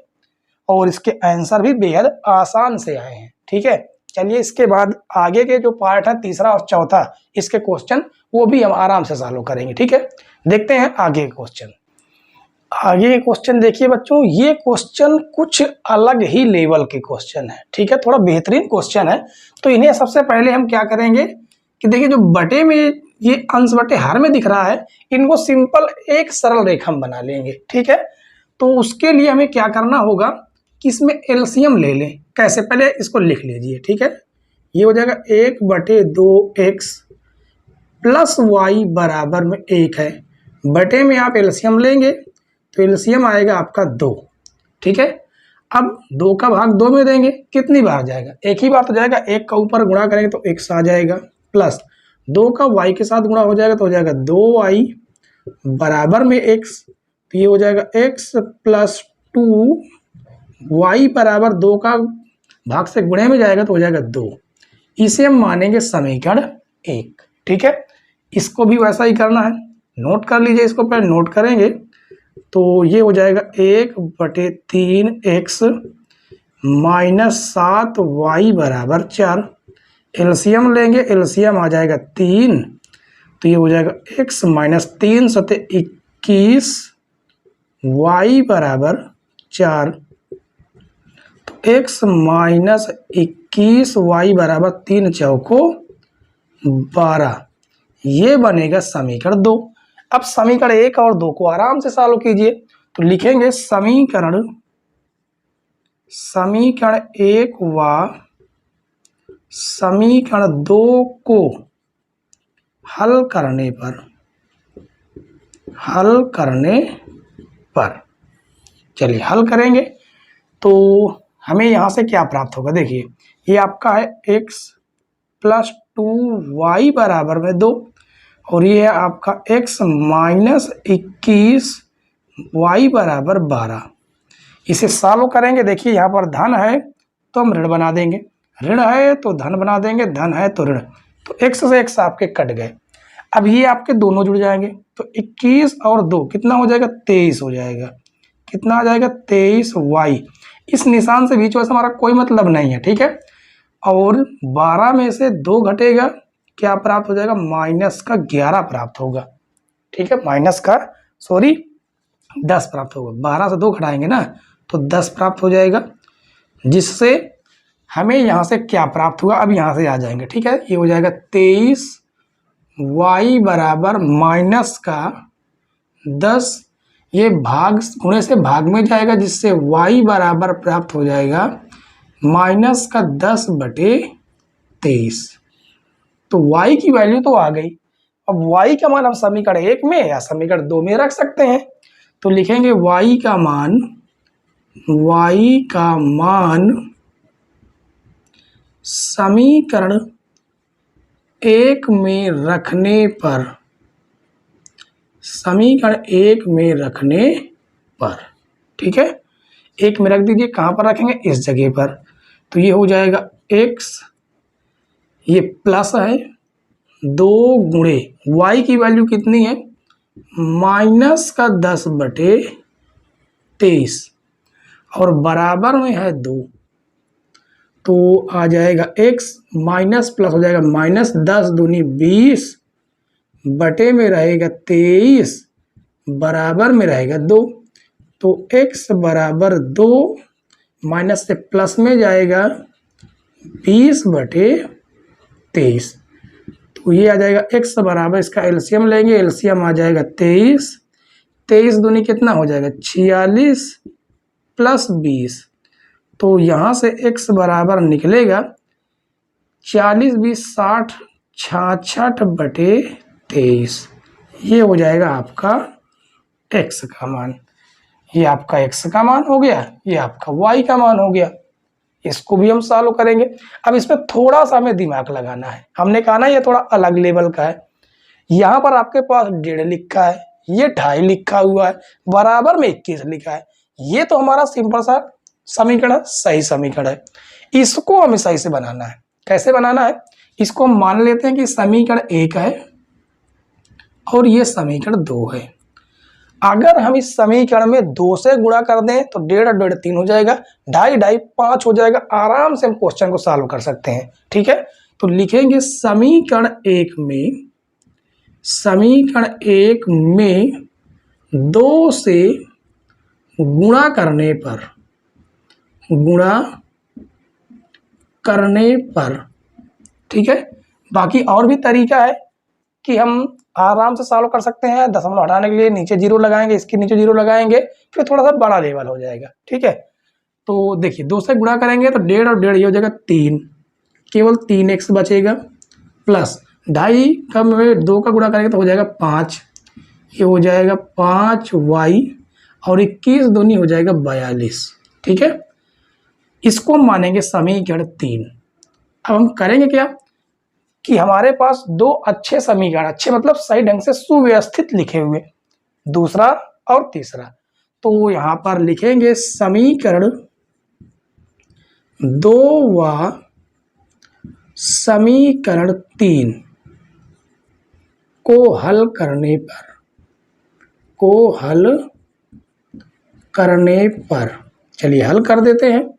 और इसके आंसर भी बेहद आसान से आए हैं, ठीक है। चलिए इसके बाद आगे के जो पार्ट है, तीसरा और चौथा, इसके क्वेश्चन वो भी हम आराम से सॉल्व करेंगे, ठीक है। देखते हैं आगे के क्वेश्चन। आगे के क्वेश्चन देखिए बच्चों, ये क्वेश्चन कुछ अलग ही लेवल के क्वेश्चन है, ठीक है, थोड़ा बेहतरीन क्वेश्चन है। तो इन्हें सबसे पहले हम क्या करेंगे कि देखिए जो बटे में ये अंश बटे हर में दिख रहा है, इनको सिंपल एक सरल रेखा हम बना लेंगे, ठीक है। तो उसके लिए हमें क्या करना होगा कि इसमें एलसीएम ले लें। कैसे, पहले इसको लिख लीजिए, ठीक है। ये हो जाएगा 1/2x प्लस वाई बराबर में 1 है, बटे में आप एलसीएम लेंगे तो एलसीएम आएगा आपका 2, ठीक है। अब 2 का भाग 2 में देंगे, कितनी बार जाएगा, एक ही बार तो जाएगा, 1 का ऊपर गुणा करेंगे तो x आ जाएगा, प्लस 2 का y के साथ गुणा हो जाएगा तो हो जाएगा 2y बराबर में x। तो ये हो जाएगा x प्लस 2y बराबर 2 का भाग से गुणे में जाएगा तो हो जाएगा 2। इसे हम मानेंगे समीकरण 1, ठीक है। इसको भी वैसा ही करना है, नोट कर लीजिए, इसको पहले नोट करेंगे तो ये हो जाएगा 1/3x माइनस 7y बराबर 4। एलसीएम लेंगे, एलसीएम आ जाएगा 3, तो ये हो जाएगा x माइनस 3 × 21 y बराबर 4, तो x माइनस 21 y बराबर 3 चौको 12, ये बनेगा समीकरण 2। अब समीकरण 1 और 2 को आराम से सॉल्व कीजिए। तो लिखेंगे समीकरण 1 व समीकरण 2 को हल करने पर चलिए हल करेंगे तो हमें यहाँ से क्या प्राप्त होगा। देखिए ये आपका है x प्लस 2y बराबर में 2 और ये है आपका x माइनस 21 y बराबर 12। इसे सॉल्व करेंगे। देखिए यहाँ पर धन है तो हम ऋण बना देंगे, ऋण है तो धन बना देंगे, धन है तो ऋण, तो x से x आपके कट गए। अब ये आपके दोनों जुड़ जाएंगे तो 21 और 2 कितना हो जाएगा, 23 हो जाएगा। कितना आ जाएगा, 23y। इस निशान से बीच में से हमारा कोई मतलब नहीं है, ठीक है। और 12 में से 2 घटेगा, क्या प्राप्त हो जाएगा, माइनस का 11 प्राप्त होगा, ठीक है। माइनस का 10 प्राप्त होगा। 12 से 2 घटाएंगे ना तो 10 प्राप्त हो जाएगा, जिससे हमें यहाँ से क्या प्राप्त हुआ, अब यहाँ से आ जाएंगे, ठीक है। ये हो जाएगा 23y बराबर माइनस का 10, ये भाग गुणे से भाग में जाएगा, जिससे y बराबर प्राप्त हो जाएगा माइनस का 10/23। तो y की वैल्यू तो आ गई। अब y का मान हम समीकरण 1 में या समीकरण 2 में रख सकते हैं। तो लिखेंगे y का मान समीकरण 1 में रखने पर, ठीक है। 1 में रख दीजिए, कहाँ पर रखेंगे, इस जगह पर। तो ये हो जाएगा x, ये प्लस है 2 गुणे y की वैल्यू कितनी है, माइनस का 10/23 और बराबर में है 2, तो आ जाएगा x माइनस प्लस हो जाएगा माइनस 10 दूनी 20 बटे में रहेगा 23 बराबर में रहेगा 2। तो x बराबर 2 माइनस से प्लस में जाएगा 20/23। तो ये आ जाएगा x बराबर, इसका एलसीएम लेंगे, एलसीएम आ जाएगा 23, 23 दूनी कितना हो जाएगा 46 प्लस 20। तो यहाँ से x बराबर निकलेगा 40 20 60 66/23। ये हो जाएगा आपका x का मान। ये आपका x का मान हो गया, ये आपका y का मान हो गया। इसको भी हम सॉल्व करेंगे। अब इसमें थोड़ा सा हमें दिमाग लगाना है। हमने कहा ना ये थोड़ा अलग लेवल का है। यहाँ पर आपके पास 1.5 लिखा है, ये 2.5 लिखा हुआ है, बराबर में 21 लिखा है। ये तो हमारा सिंपल सा समीकरण, सही समीकरण है। इसको हमें सही से बनाना है। कैसे बनाना है, इसको हम मान लेते हैं कि समीकरण 1 है और ये समीकरण 2 है। अगर हम इस समीकरण में 2 से गुणा कर दें तो 1.5 3 हो जाएगा, 2.5 5 हो जाएगा। आराम से हम क्वेश्चन को सॉल्व कर सकते हैं, ठीक है। तो लिखेंगे समीकरण 1 में 2 से गुणा करने पर, ठीक है। बाकी और भी तरीका है कि हम आराम से सॉल्व कर सकते हैं। दशमलव हटाने के लिए नीचे 0 लगाएंगे, इसके नीचे 0 लगाएंगे, फिर थोड़ा सा बड़ा लेवल हो जाएगा, ठीक है। तो देखिए 2 से गुणा करेंगे तो 1.5 और 1.5 ये हो जाएगा 3, केवल 3x बचेगा, प्लस 2.5 का में 2 का गुणा करेंगे तो हो जाएगा 5, ये हो जाएगा 5y और 21 दूनी हो जाएगा 42, ठीक है। इसको मानेंगे समीकरण 3। अब हम करेंगे क्या कि हमारे पास 2 अच्छे समीकरण, अच्छे मतलब सही ढंग से सुव्यवस्थित लिखे हुए, दूसरा और तीसरा। तो यहाँ पर लिखेंगे समीकरण 2 व समीकरण 3 को हल करने पर चलिए हल कर देते हैं।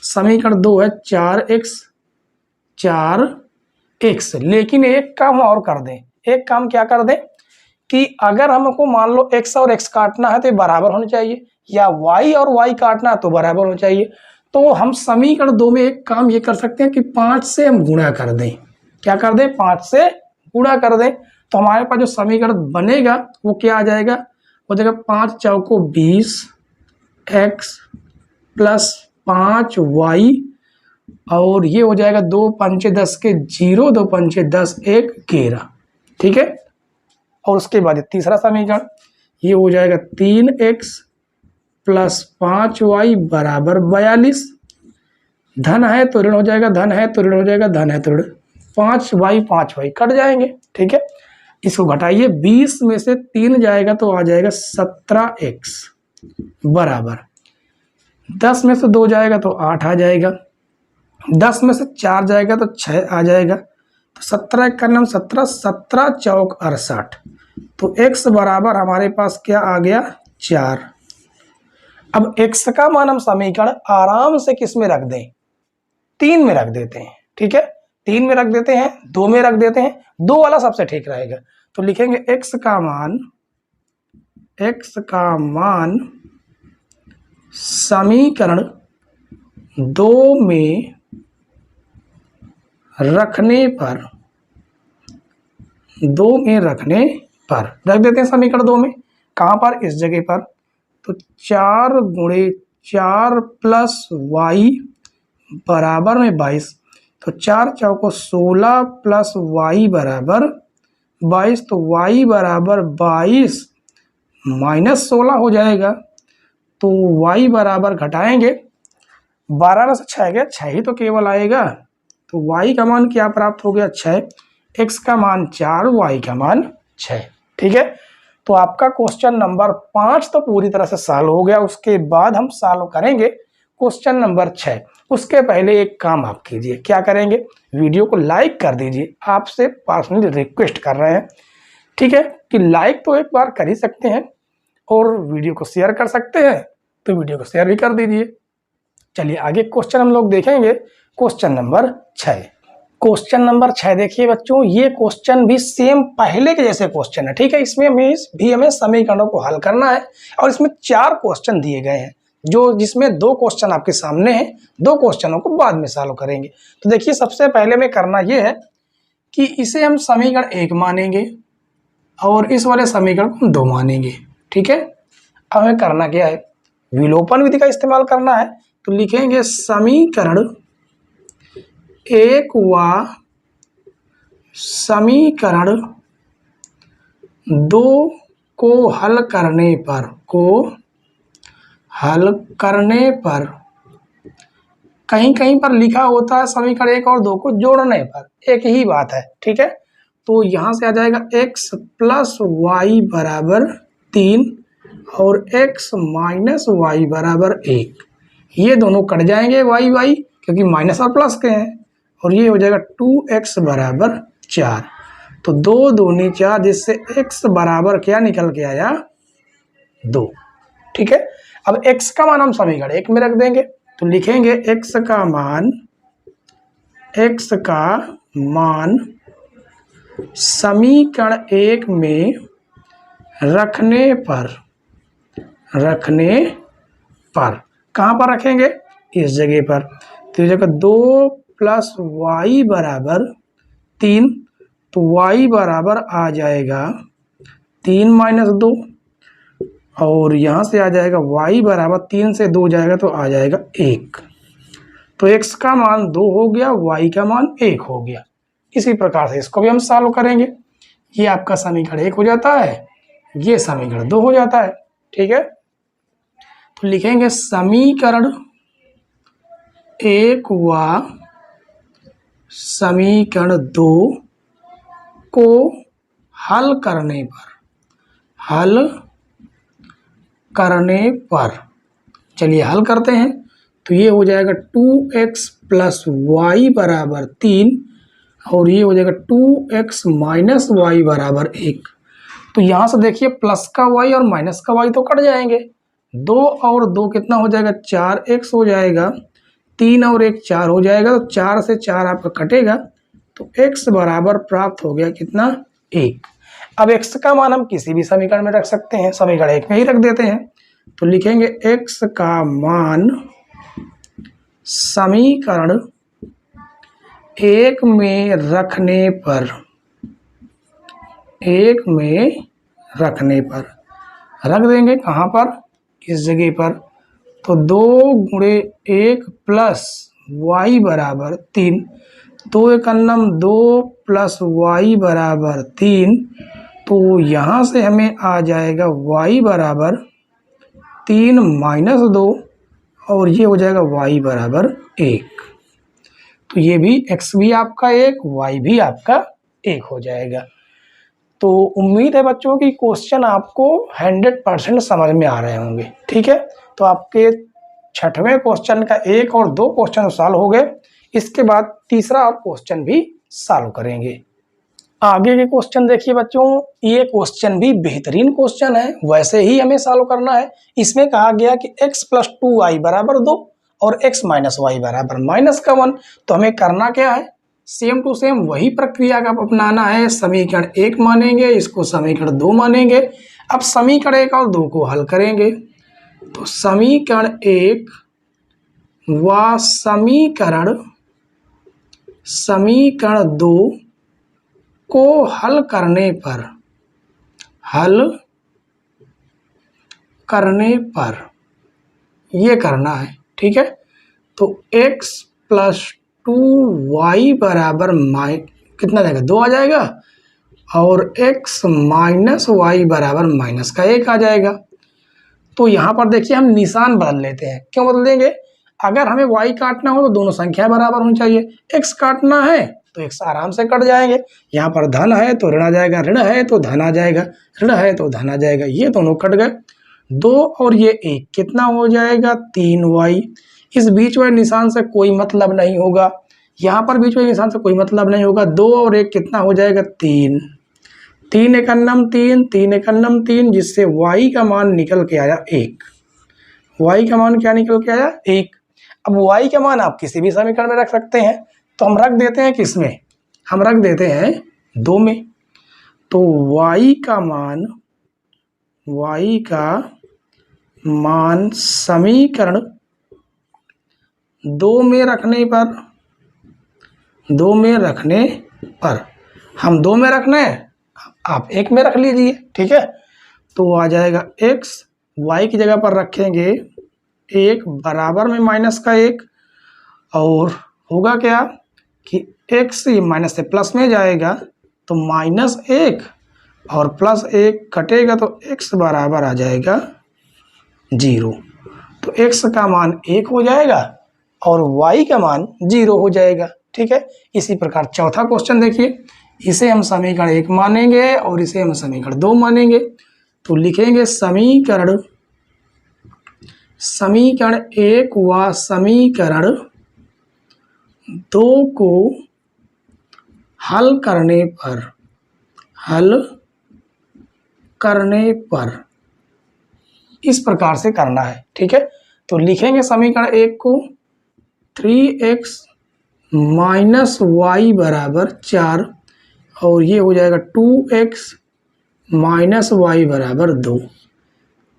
समीकरण 2 है 4x, लेकिन एक काम और कर दें। एक काम क्या कर दें कि अगर हमको मान लो x और x काटना है तो ये बराबर होने चाहिए, या y और y काटना है तो बराबर होना चाहिए। तो हम समीकरण 2 में एक काम ये कर सकते हैं कि 5 से हम गुणा कर दें। क्या कर दें? 5 से गुणा कर दें। तो हमारे पास जो समीकरण बनेगा वो क्या आ जाएगा? हो जाएगा 5 चौको 20 x प्लस 5y, और ये हो जाएगा 2 पंचे 10 के 0, 2 पंचे 10, 1 11। ठीक है। और उसके बाद तीसरा समीकरण ये हो जाएगा 3x प्लस 5y बराबर 42। धन है तो ऋण हो जाएगा, धन है तो ऋण हो जाएगा, धन है तो ऋण। 5y कट जाएंगे। ठीक है। इसको घटाइए, 20 में से 3 जाएगा तो आ जाएगा 17x बराबर, 10 में से 2 जाएगा तो 8 आ जाएगा, 10 में से 4 जाएगा तो 6 आ जाएगा। तो 17 का नाम 17, 17 चौक 68। तो x बराबर हमारे पास क्या आ गया? 4। अब x का मान हम समीकरण आराम से किस में रख दें? 3 में रख देते हैं। ठीक है। 3 में रख देते हैं, 2 में रख देते हैं, 2 वाला सबसे ठीक रहेगा। तो लिखेंगे x का मान समीकरण 2 में रखने पर रख देते हैं समीकरण 2 में। कहाँ पर? इस जगह पर। तो 4 गुणे 4 प्लस y बराबर में 22। तो 4 चौको 16 प्लस y बराबर 22। तो y बराबर 22 माइनस 16 हो जाएगा। तो y बराबर घटाएंगे, 12 में से 6 गया, 6 ही तो केवल आएगा। तो y का मान क्या प्राप्त हो गया? 6। x का मान 4, y का मान 6। ठीक है। तो आपका क्वेश्चन नंबर 5 तो पूरी तरह से सॉल्व हो गया। उसके बाद हम सॉल्व करेंगे क्वेश्चन नंबर 6। उसके पहले एक काम आप कीजिए। क्या करेंगे? वीडियो को लाइक कर दीजिए। आपसे पर्सनली रिक्वेस्ट कर रहे हैं। ठीक है, कि लाइक तो एक बार कर ही सकते हैं और वीडियो को शेयर कर सकते हैं, तो वीडियो को शेयर भी कर दीजिए। चलिए आगे क्वेश्चन हम लोग देखेंगे। Question number 6। क्वेश्चन नंबर 6 देखिए बच्चों, ये क्वेश्चन भी सेम पहले के जैसे क्वेश्चन है। ठीक है। इसमें हमें समीकरणों को हल करना है और इसमें 4 क्वेश्चन दिए गए हैं, जिसमें 2 क्वेश्चन आपके सामने हैं। 2 क्वेश्चनों को बाद में सॉल्व करेंगे। तो देखिए सबसे पहले में करना ये है कि इसे हम समीकरण 1 मानेंगे और इस वाले समीकरण को हम 2 मानेंगे। ठीक है। अब हमें करना क्या है? विलोपन विधि का इस्तेमाल करना है। तो लिखेंगे समीकरण 1 व समीकरण 2 को हल करने पर कहीं कहीं पर लिखा होता है समीकरण 1 और 2 को जोड़ने पर, एक ही बात है। ठीक है। तो यहाँ से आ जाएगा x प्लस वाई बराबर 3 और x माइनस वाई बराबर 1। ये दोनों कट जाएंगे y क्योंकि माइनस और प्लस के हैं, और ये हो जाएगा 2x बराबर 4। तो 2 दूनी 4, जिससे x बराबर क्या निकल के आया? 2। ठीक है। अब x का मान हम समीकरण 1 में रख देंगे। तो लिखेंगे x का मान समीकरण 1 में रखने पर कहाँ पर रखेंगे? इस जगह पर। तो इस जगह 2 प्लस वाई बराबर 3। तो y बराबर आ जाएगा 3 माइनस 2, और यहाँ से आ जाएगा y बराबर 3 से 2 जाएगा तो आ जाएगा 1। तो x का मान 2 हो गया, y का मान 1 हो गया। इसी प्रकार से इसको भी हम सॉल्व करेंगे। ये आपका समीकरण 1 हो जाता है, ये समीकरण 2 हो जाता है। ठीक है। तो लिखेंगे समीकरण 1 व समीकरण 2 को हल करने पर चलिए हल करते हैं। तो ये हो जाएगा 2x प्लस वाई बराबर 3 और ये हो जाएगा 2x माइनस वाई बराबर 1। तो यहाँ से देखिए प्लस का y और माइनस का y तो कट जाएंगे। 2 और 2 कितना हो जाएगा? 4x हो जाएगा। 3 और 1 4 हो जाएगा। तो 4 से 4 आपका कटेगा, तो x बराबर प्राप्त हो गया कितना? 1। अब x का मान हम किसी भी समीकरण में रख सकते हैं, समीकरण 1 में ही रख देते हैं। तो लिखेंगे x का मान समीकरण 1 में रखने पर, 1 में रखने पर रख देंगे कहाँ पर, इस जगह पर। तो 2 गुणे 1 प्लस वाई बराबर 3, 2 एकन्नम 2 प्लस वाई बराबर 3। तो यहाँ से हमें आ जाएगा y बराबर 3 माइनस 2 और ये हो जाएगा y बराबर 1। तो ये भी x भी आपका 1, y भी आपका 1 हो जाएगा। तो उम्मीद है बच्चों की क्वेश्चन आपको 100% समझ में आ रहे होंगे। ठीक है, तो आपके 6वें क्वेश्चन का 1 और 2 क्वेश्चन सॉल्व हो गए। इसके बाद तीसरा और क्वेश्चन भी सॉल्व करेंगे। आगे के क्वेश्चन देखिए बच्चों, ये क्वेश्चन भी बेहतरीन क्वेश्चन है, वैसे ही हमें सॉल्व करना है। इसमें कहा गया कि x + 2y बराबर 2 और x - y बराबर -1। तो हमें करना क्या है, सेम टू सेम वही प्रक्रिया का अपनाना है। समीकरण 1 मानेंगे, इसको समीकरण 2 मानेंगे। अब समीकरण 1 और 2 को हल करेंगे। तो समीकरण 1 व समीकरण 2 को हल करने पर ये करना है। ठीक है, तो x + 2y बराबर कितना जाएगा, 2 आ जाएगा और x - y बराबर -1 आ जाएगा। तो यहाँ पर देखिए हम निशान बदल लेते हैं। क्यों बदल देंगे, अगर हमें y काटना हो तो दोनों संख्या बराबर होनी चाहिए। x काटना है तो x आराम से कट जाएंगे। यहाँ पर धन है तो ऋण आ जाएगा, ऋण है तो धन आ जाएगा, ऋण है तो धन आ जाएगा, ये दोनों कट गए। 2 और ये 1 कितना हो जाएगा, 3y। इस बीच वाले निशान से कोई मतलब नहीं होगा, यहाँ पर बीच वाले निशान से कोई मतलब नहीं होगा। 2 और 1 कितना हो जाएगा, 3, 3 एकन्नम 3, 3 एकन्नम 3, जिससे y का मान निकल के आया 1। y का मान क्या निकल के आया, 1। अब y का मान आप किसी भी समीकरण में रख सकते हैं। तो हम रख देते हैं किसमें, हम रख देते हैं 2 में। तो y का मान समीकरण 2 में रखने पर, हम 2 में रखना है, आप 1 में रख लीजिए। ठीक है, तो आ जाएगा x, y की जगह पर रखेंगे 1 बराबर में -1 और होगा क्या कि x ये माइनस से प्लस में जाएगा तो -1 और +1 कटेगा तो x बराबर आ जाएगा 0। तो x का मान 1 हो जाएगा और y का मान 0 हो जाएगा। ठीक है, इसी प्रकार चौथा क्वेश्चन देखिए, इसे हम समीकरण 1 मानेंगे और इसे हम समीकरण 2 मानेंगे। तो लिखेंगे समीकरण 1 व समीकरण 2 को हल करने पर इस प्रकार से करना है। ठीक है, तो लिखेंगे समीकरण 1 को 3x - y बराबर 4 और ये हो जाएगा 2x - y बराबर 2।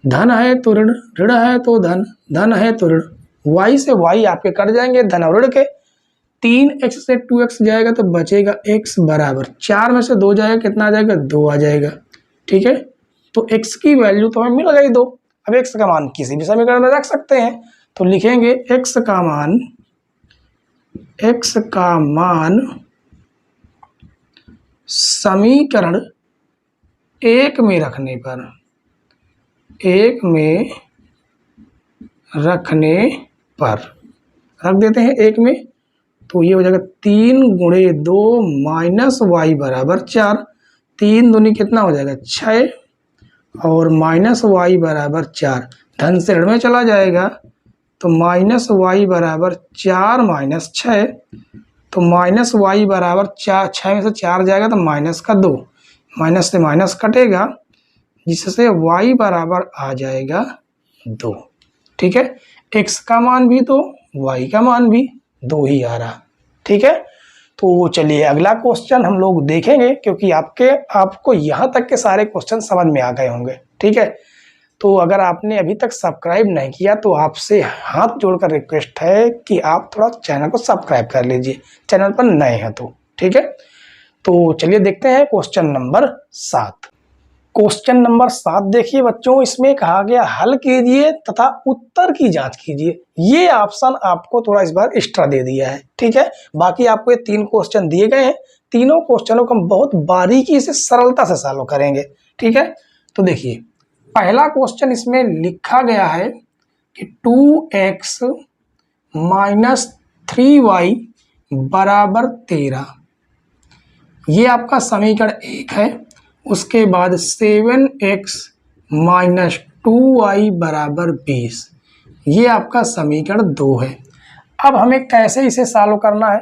धन है तो ऋण, ऋण है तो धन, धन है तो ऋण, y से y आपके कट जाएंगे धन और ऋण के। 3x से 2x जाएगा तो बचेगा x बराबर 4 में से 2 जाएगा, कितना आ जाएगा, 2 आ जाएगा। ठीक है, तो x की वैल्यू तो हमें मिल गई 2। अब x का मान किसी भी समीकरण में रख सकते हैं। तो लिखेंगे x का मान समीकरण 1 में रखने पर, 1 में रख देते हैं 1 में। तो ये हो जाएगा 3 गुणे 2 माइनस y बराबर 4, 3 दूनी कितना हो जाएगा 6 और माइनस y बराबर 4, धन से ऋण में चला जाएगा तो माइनस y बराबर 4 माइनस 6, तो माइनस y बराबर 4, 6 में से 4 जाएगा तो माइनस का 2, माइनस से माइनस कटेगा जिससे y बराबर आ जाएगा 2। ठीक है, x का मान भी 2, y का मान भी 2 ही आ रहा। ठीक है, तो चलिए अगला क्वेश्चन हम लोग देखेंगे, क्योंकि आपको यहाँ तक के सारे क्वेश्चन समझ में आ गए होंगे। ठीक है, तो अगर आपने अभी तक सब्सक्राइब नहीं किया तो आपसे हाथ जोड़कर रिक्वेस्ट है कि आप थोड़ा चैनल को सब्सक्राइब कर लीजिए, चैनल पर नए हैं तो। ठीक है, तो चलिए देखते हैं क्वेश्चन नंबर 7। क्वेश्चन नंबर 7 देखिए बच्चों, इसमें कहा गया हल कीजिए तथा उत्तर की जांच कीजिए। ये ऑप्शन आपको थोड़ा इस बार एक्स्ट्रा दे दिया है। ठीक है, बाकी आपको ये 3 क्वेश्चन दिए गए हैं, तीनों क्वेश्चनों को हम बहुत बारीकी से सरलता से सॉल्व करेंगे। ठीक है, तो देखिए पहला क्वेश्चन इसमें लिखा गया है कि 2x माइनस 3y बराबर 13, ये आपका समीकरण 1 है। उसके बाद 7x माइनस 2y बराबर 20, ये आपका समीकरण 2 है। अब हमें कैसे इसे सॉल्व करना है?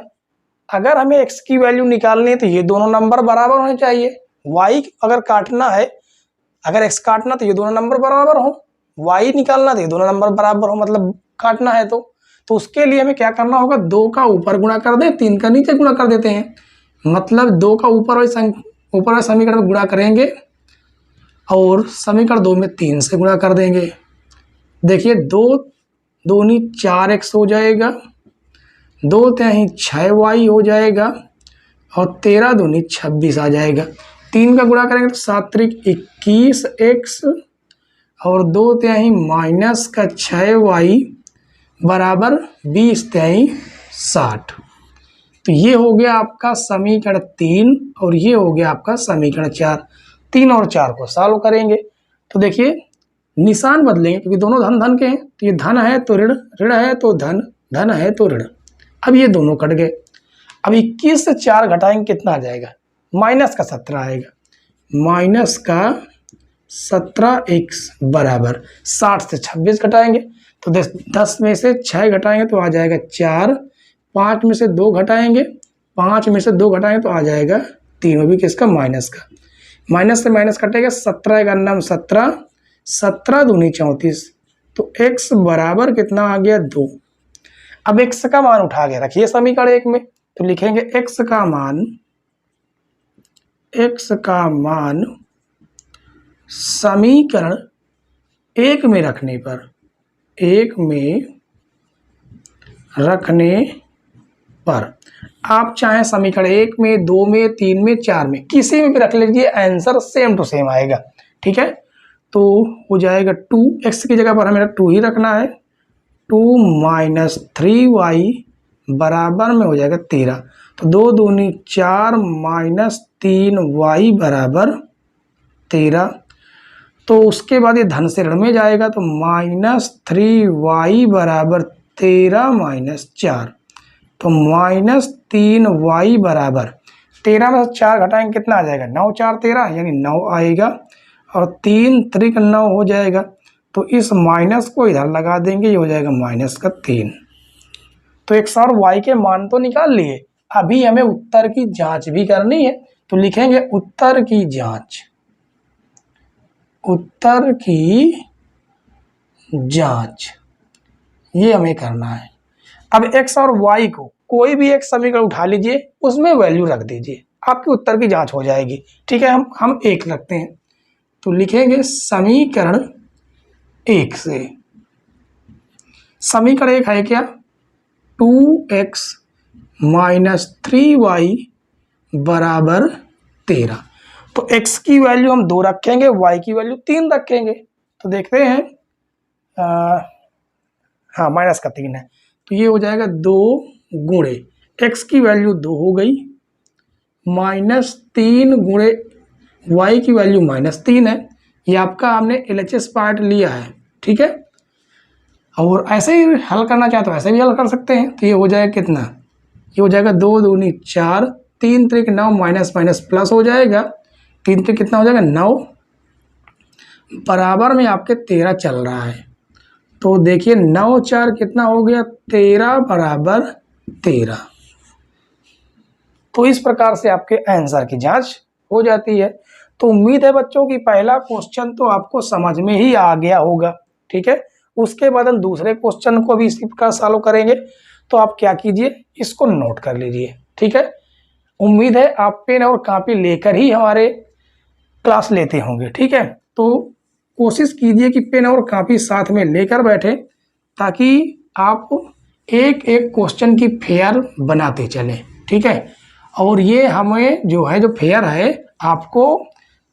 अगर हमें x की वैल्यू निकालनी है तो ये दोनों नंबर बराबर होने चाहिए। y अगर काटना है, अगर x काटना तो ये दोनों नंबर बराबर हो, y निकालना तो ये दोनों नंबर बराबर हो, मतलब काटना है तो उसके लिए हमें क्या करना होगा, 2 का ऊपर गुणा कर दें, 3 का नीचे गुणा कर देते हैं। मतलब 2 का ऊपर वाले समीकरण में गुणा करेंगे और समीकरण 2 में 3 से गुणा कर देंगे। देखिए 2 दूनी 4x हो जाएगा, 2 तिहाई 6y हो जाएगा और 13 दूनी 26 आ जाएगा। 3 का गुणा करेंगे तो 7 त्रिक 21x और 2 तिहाई माइनस का 6y बराबर 20 तिहाई 60। तो ये हो गया आपका समीकरण 3 और ये हो गया आपका समीकरण 4। 3 और 4 को सॉल्व करेंगे तो देखिए निशान बदलेंगे, क्योंकि दोनों धन धन के हैं। तो ये धन है तो ऋण, ऋण है तो धन, धन है तो ऋण। अब ये दोनों कट गए। अब 21 से 4 घटाएंगे कितना आ जाएगा, माइनस का 17 आएगा। माइनस का 17x बराबर 60 से 26 घटाएंगे तो 10 में से 6 घटाएंगे तो आ जाएगा 4, 5 में से 2 घटाएंगे, 5 में से 2 घटाएंगे तो आ जाएगा 3, वो भी किसका, माइनस का। माइनस से माइनस कटेगा, 17 का नाम 17, 17 दूनी 34, तो x बराबर कितना आ गया, 2। अब x का मान उठा के रखिए समीकरण 1 में, तो लिखेंगे x का मान समीकरण 1 में रखने पर, 1 में रखने पर आप चाहे समीकरण 1 में, 2 में, 3 में, 4 में, किसी में भी रख लीजिए, आंसर सेम टू सेम आएगा। ठीक है, तो हो जाएगा 2x की जगह पर हमें 2 ही रखना है। 2 माइनस 3y बराबर में हो जाएगा 13, तो 2 दूनी 4 माइनस 3y बराबर 13। तो उसके बाद ये धन से ऋण में जाएगा, तो माइनस 3y बराबर 13 माइनस 4, तो माइनस 3y बराबर 13 में 4 घटाएंगे कितना आ जाएगा, 9 4 13 यानी 9 आएगा और 3 त्रिक 9 हो जाएगा। तो इस माइनस को इधर लगा देंगे, ये हो जाएगा माइनस का 3। तो x और y के मान तो निकाल लिए, अभी हमें उत्तर की जांच भी करनी है। तो लिखेंगे उत्तर की जांच, उत्तर की जांच ये हमें करना है। अब x और y को कोई भी एक समीकरण उठा लीजिए, उसमें वैल्यू रख दीजिए, आपके उत्तर की जांच हो जाएगी। ठीक है, हम 1 रखते हैं, तो लिखेंगे समीकरण 1 से, समीकरण 1 है क्या, 2x माइनस 3y बराबर 13। तो x की वैल्यू हम 2 रखेंगे, y की वैल्यू 3 रखेंगे। तो देखते हैं, हाँ माइनस का 3 है, तो ये हो जाएगा 2 गुणे x की वैल्यू 2 हो गई, माइनस 3 गुणे y की वैल्यू माइनस 3 है। ये आपका हमने LHS पार्ट लिया है। ठीक है, और ऐसे ही हल करना चाहे तो ऐसे भी हल कर सकते हैं। तो ये हो जाएगा कितना, ये हो जाएगा 2 दूनी 4, 3 त्रिक 9 माइनस माइनस प्लस हो जाएगा, 3 त्रिक कितना हो जाएगा 9, बराबर में आपके 13 चल रहा है। तो देखिए 9 4 कितना हो गया, 13 बराबर 13। तो इस प्रकार से आपके आंसर की जांच हो जाती है। तो उम्मीद है बच्चों की पहला क्वेश्चन तो आपको समझ में ही आ गया होगा। ठीक है, उसके बाद हम दूसरे क्वेश्चन को भी इसी प्रकार सॉल्व करेंगे। तो आप क्या कीजिए, इसको नोट कर लीजिए। ठीक है, उम्मीद है आप पेन और कॉपी लेकर ही हमारे क्लास लेते होंगे, ठीक है। तो कोशिश कीजिए कि पेन और कॉपी साथ में लेकर बैठे, ताकि आप एक एक क्वेश्चन की फेयर बनाते चलें, ठीक है। और ये हमें जो फेयर है आपको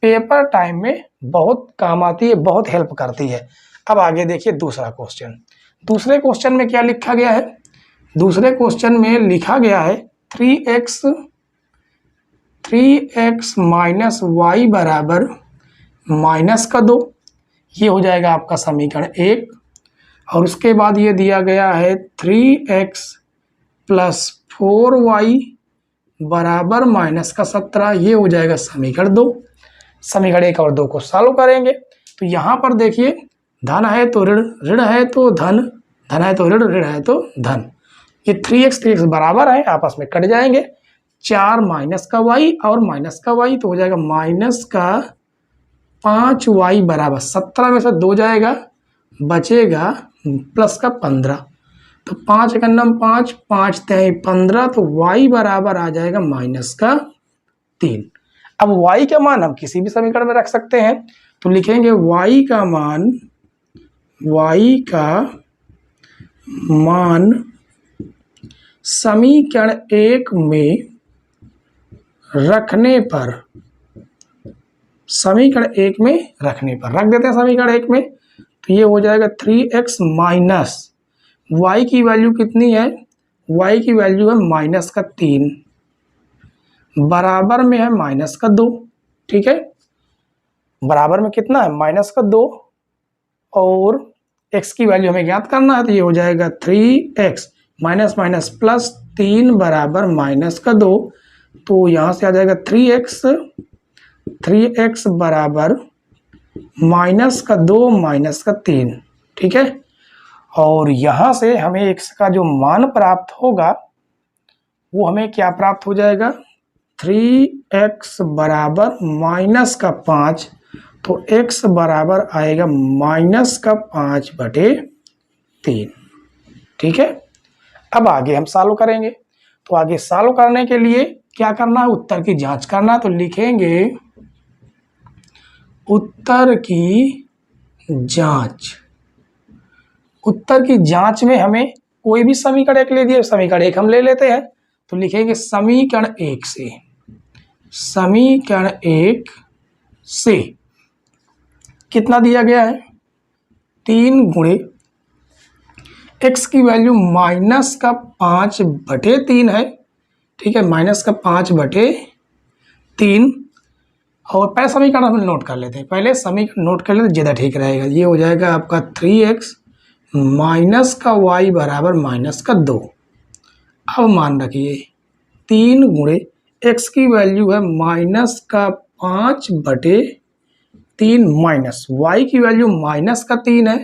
पेपर टाइम में बहुत काम आती है, बहुत हेल्प करती है। अब आगे देखिए दूसरा क्वेश्चन। दूसरे क्वेश्चन में क्या लिखा गया है? दूसरे क्वेश्चन में लिखा गया है 3x माइनस वाई बराबर माइनस का 2, ये हो जाएगा आपका समीकरण 1। और उसके बाद ये दिया गया है 3x प्लस 4y बराबर माइनस का 17, ये हो जाएगा समीकरण 2। समीकरण 1 और 2 को सॉल्व करेंगे तो यहाँ पर देखिए धन है तो ऋण, ऋण है तो धन, धन है तो ऋण, ऋण है तो धन। ये 3x बराबर है, आपस में कट जाएंगे। 4 माइनस का y और माइनस का y तो हो जाएगा माइनस का 5y बराबर 17 में से 2 जाएगा, बचेगा प्लस का 15। तो 5 का नम 5, 5 तेई 15, तो y बराबर आ जाएगा माइनस का 3। अब y का मान हम किसी भी समीकरण में रख सकते हैं, तो लिखेंगे y का मान समीकरण 1 में रखने पर, समीकरण 1 में रखने पर रख देते हैं समीकरण 1 में, तो ये हो जाएगा 3x माइनस y की वैल्यू कितनी है? y की वैल्यू है माइनस का 3 बराबर में है माइनस का 2, ठीक है। बराबर में कितना है? माइनस का 2, और x की वैल्यू हमें ज्ञात करना है, तो ये हो जाएगा 3x माइनस माइनस प्लस 3 बराबर माइनस का 2। तो यहाँ से आ जाएगा 3x बराबर माइनस का 2 माइनस का 3, ठीक है। और यहाँ से हमें x का जो मान प्राप्त होगा वो हमें क्या प्राप्त हो जाएगा? 3x बराबर माइनस का 5, तो x बराबर आएगा माइनस का 5/3, ठीक है। अब आगे हम सॉल्व करेंगे, तो आगे सॉल्व करने के लिए क्या करना है? उत्तर की जांच करना है। तो लिखेंगे उत्तर की जांच। उत्तर की जांच में हमें कोई भी समीकरण 1 ले दिए, समीकरण 1 हम ले लेते हैं। तो लिखेंगे समीकरण 1 से, समीकरण 1 से कितना दिया गया है? 3 गुणे x की वैल्यू माइनस का 5/3 है, ठीक है, माइनस का 5/3। और पहले समीकरण हम नोट कर लेते हैं, पहले समीकरण नोट कर लेते ज़्यादा ठीक रहेगा। ये हो जाएगा आपका 3x माइनस का y बराबर माइनस का 2। अब मान रखिए 3 गुणे x की वैल्यू है माइनस का 5/3 माइनस y की वैल्यू माइनस का 3 है,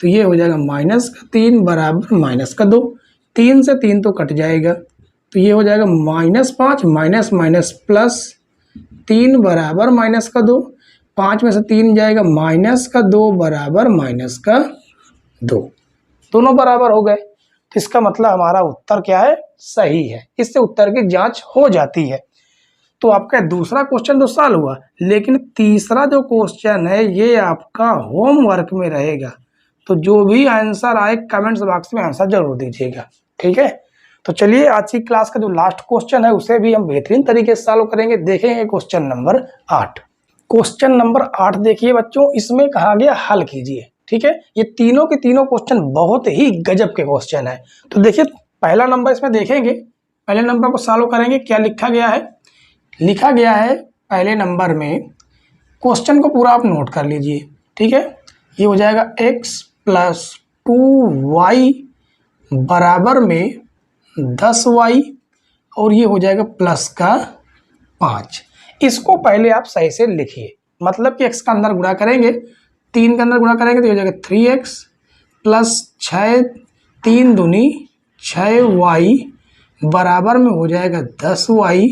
तो ये हो जाएगा माइनस का 3 बराबर माइनस का 2। 3 से 3 तो कट जाएगा, तो ये हो जाएगा -5 माइनस माइनस प्लस 3 बराबर माइनस का 2। 5 में से 3 जाएगा, माइनस का 2 बराबर माइनस का 2, दोनों बराबर हो गए। तो इसका मतलब हमारा उत्तर क्या है? सही है। इससे उत्तर की जांच हो जाती है। तो आपका दूसरा क्वेश्चन तो सॉल्व हुआ, लेकिन तीसरा जो क्वेश्चन है ये आपका होमवर्क में रहेगा। तो जो भी आंसर आए कमेंट्स बॉक्स में आंसर जरूर दीजिएगा, ठीक है। तो चलिए आज की क्लास का जो लास्ट क्वेश्चन है उसे भी हम बेहतरीन तरीके से सॉल्व करेंगे। देखेंगे क्वेश्चन नंबर 8। क्वेश्चन नंबर 8 देखिए बच्चों, इसमें कहा गया हल कीजिए, ठीक है। ये तीनों के तीनों क्वेश्चन बहुत ही गजब के क्वेश्चन है। तो देखिए पहला नंबर इसमें देखेंगे, पहले नंबर को सॉल्व करेंगे। क्या लिखा गया है? लिखा गया है पहले नंबर में, क्वेश्चन को पूरा आप नोट कर लीजिए, ठीक है। ये हो जाएगा x प्लस 2y बराबर में 10y, और ये हो जाएगा प्लस का 5। इसको पहले आप सही से लिखिए, मतलब कि x का अंदर गुणा करेंगे, 3 के अंदर गुणा करेंगे तो ये हो जाएगा 3x प्लस 6, 3 दूनी 6y बराबर में हो जाएगा 10y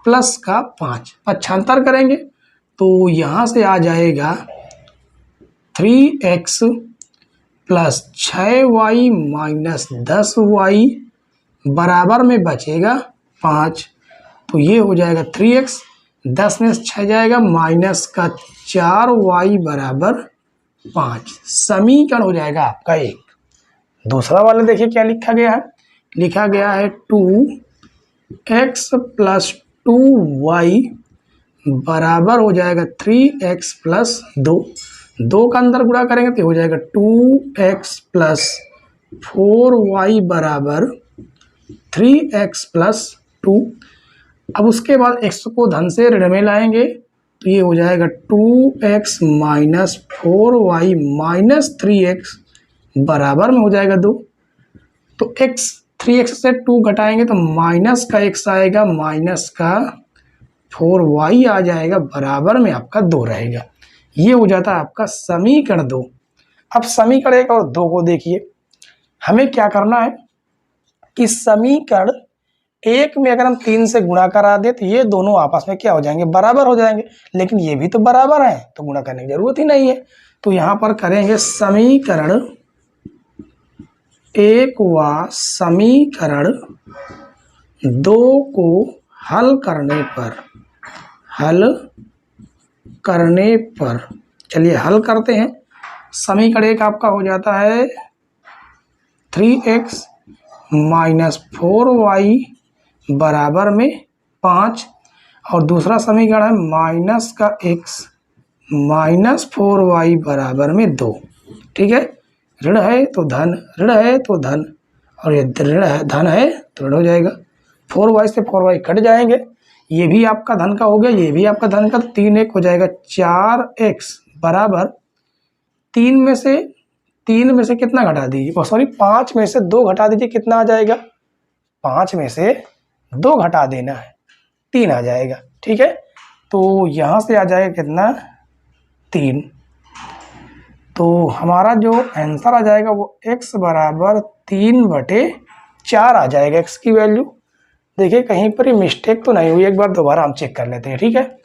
प्लस का 5। पक्षांतर करेंगे तो यहाँ से आ जाएगा 3x plus 6y minus 10y बराबर में बचेगा 5। तो ये हो जाएगा 3x, 10 में से 6 जाएगा, माइनस का 4y बराबर 5। समीकरण हो जाएगा आपका 1। दूसरा वाला देखिए क्या लिखा गया है, लिखा गया है 2x प्लस 2y बराबर हो जाएगा 3x प्लस 2। 2 का अंदर गुणा करेंगे तो हो जाएगा 2x प्लस 4y बराबर 3x प्लस 2। अब उसके बाद x को धन से ऋण में लाएंगे तो ये हो जाएगा 2x minus 4y minus 3x बराबर में हो जाएगा 2। तो x 3x से 2 घटाएंगे तो माइनस का x आएगा, माइनस का 4y आ जाएगा, बराबर में आपका 2 रहेगा। ये हो जाता है आपका समीकरण 2। अब समीकरण 1 और 2 को देखिए, हमें क्या करना है कि समीकरण 1 में अगर हम 3 से गुणा करा दे तो ये दोनों आपस में क्या हो जाएंगे, बराबर हो जाएंगे। लेकिन ये भी तो बराबर है तो गुणा करने की जरूरत ही नहीं है। तो यहाँ पर करेंगे समीकरण 1 व समीकरण 2 को हल करने पर चलिए हल करते हैं। समीकरण 1 आपका हो जाता है 3x माइनस 4y बराबर में 5, और दूसरा समीकरण है माइनस का x माइनस 4y बराबर में 2। ठीक है, ऋण है तो धन, ऋण है तो धन, और ये ऋण है धन है तो ऋण हो जाएगा। 4y से 4y कट जाएंगे, ये भी आपका धन का हो गया, ये भी आपका धन का, तो 3 1 हो जाएगा 4x बराबर 3 में से कितना घटा दीजिए, सॉरी 5 में से 2 घटा दीजिए, कितना आ जाएगा, 5 में से 2 घटा देना है, 3 आ जाएगा। ठीक है, तो यहाँ से आ जाएगा कितना, 3। तो हमारा जो आंसर आ जाएगा वो x बराबर 3/4 आ जाएगा। x की वैल्यू देखिए कहीं पर ही मिस्टेक तो नहीं हुई, एक बार दोबारा हम चेक कर लेते हैं। ठीक है,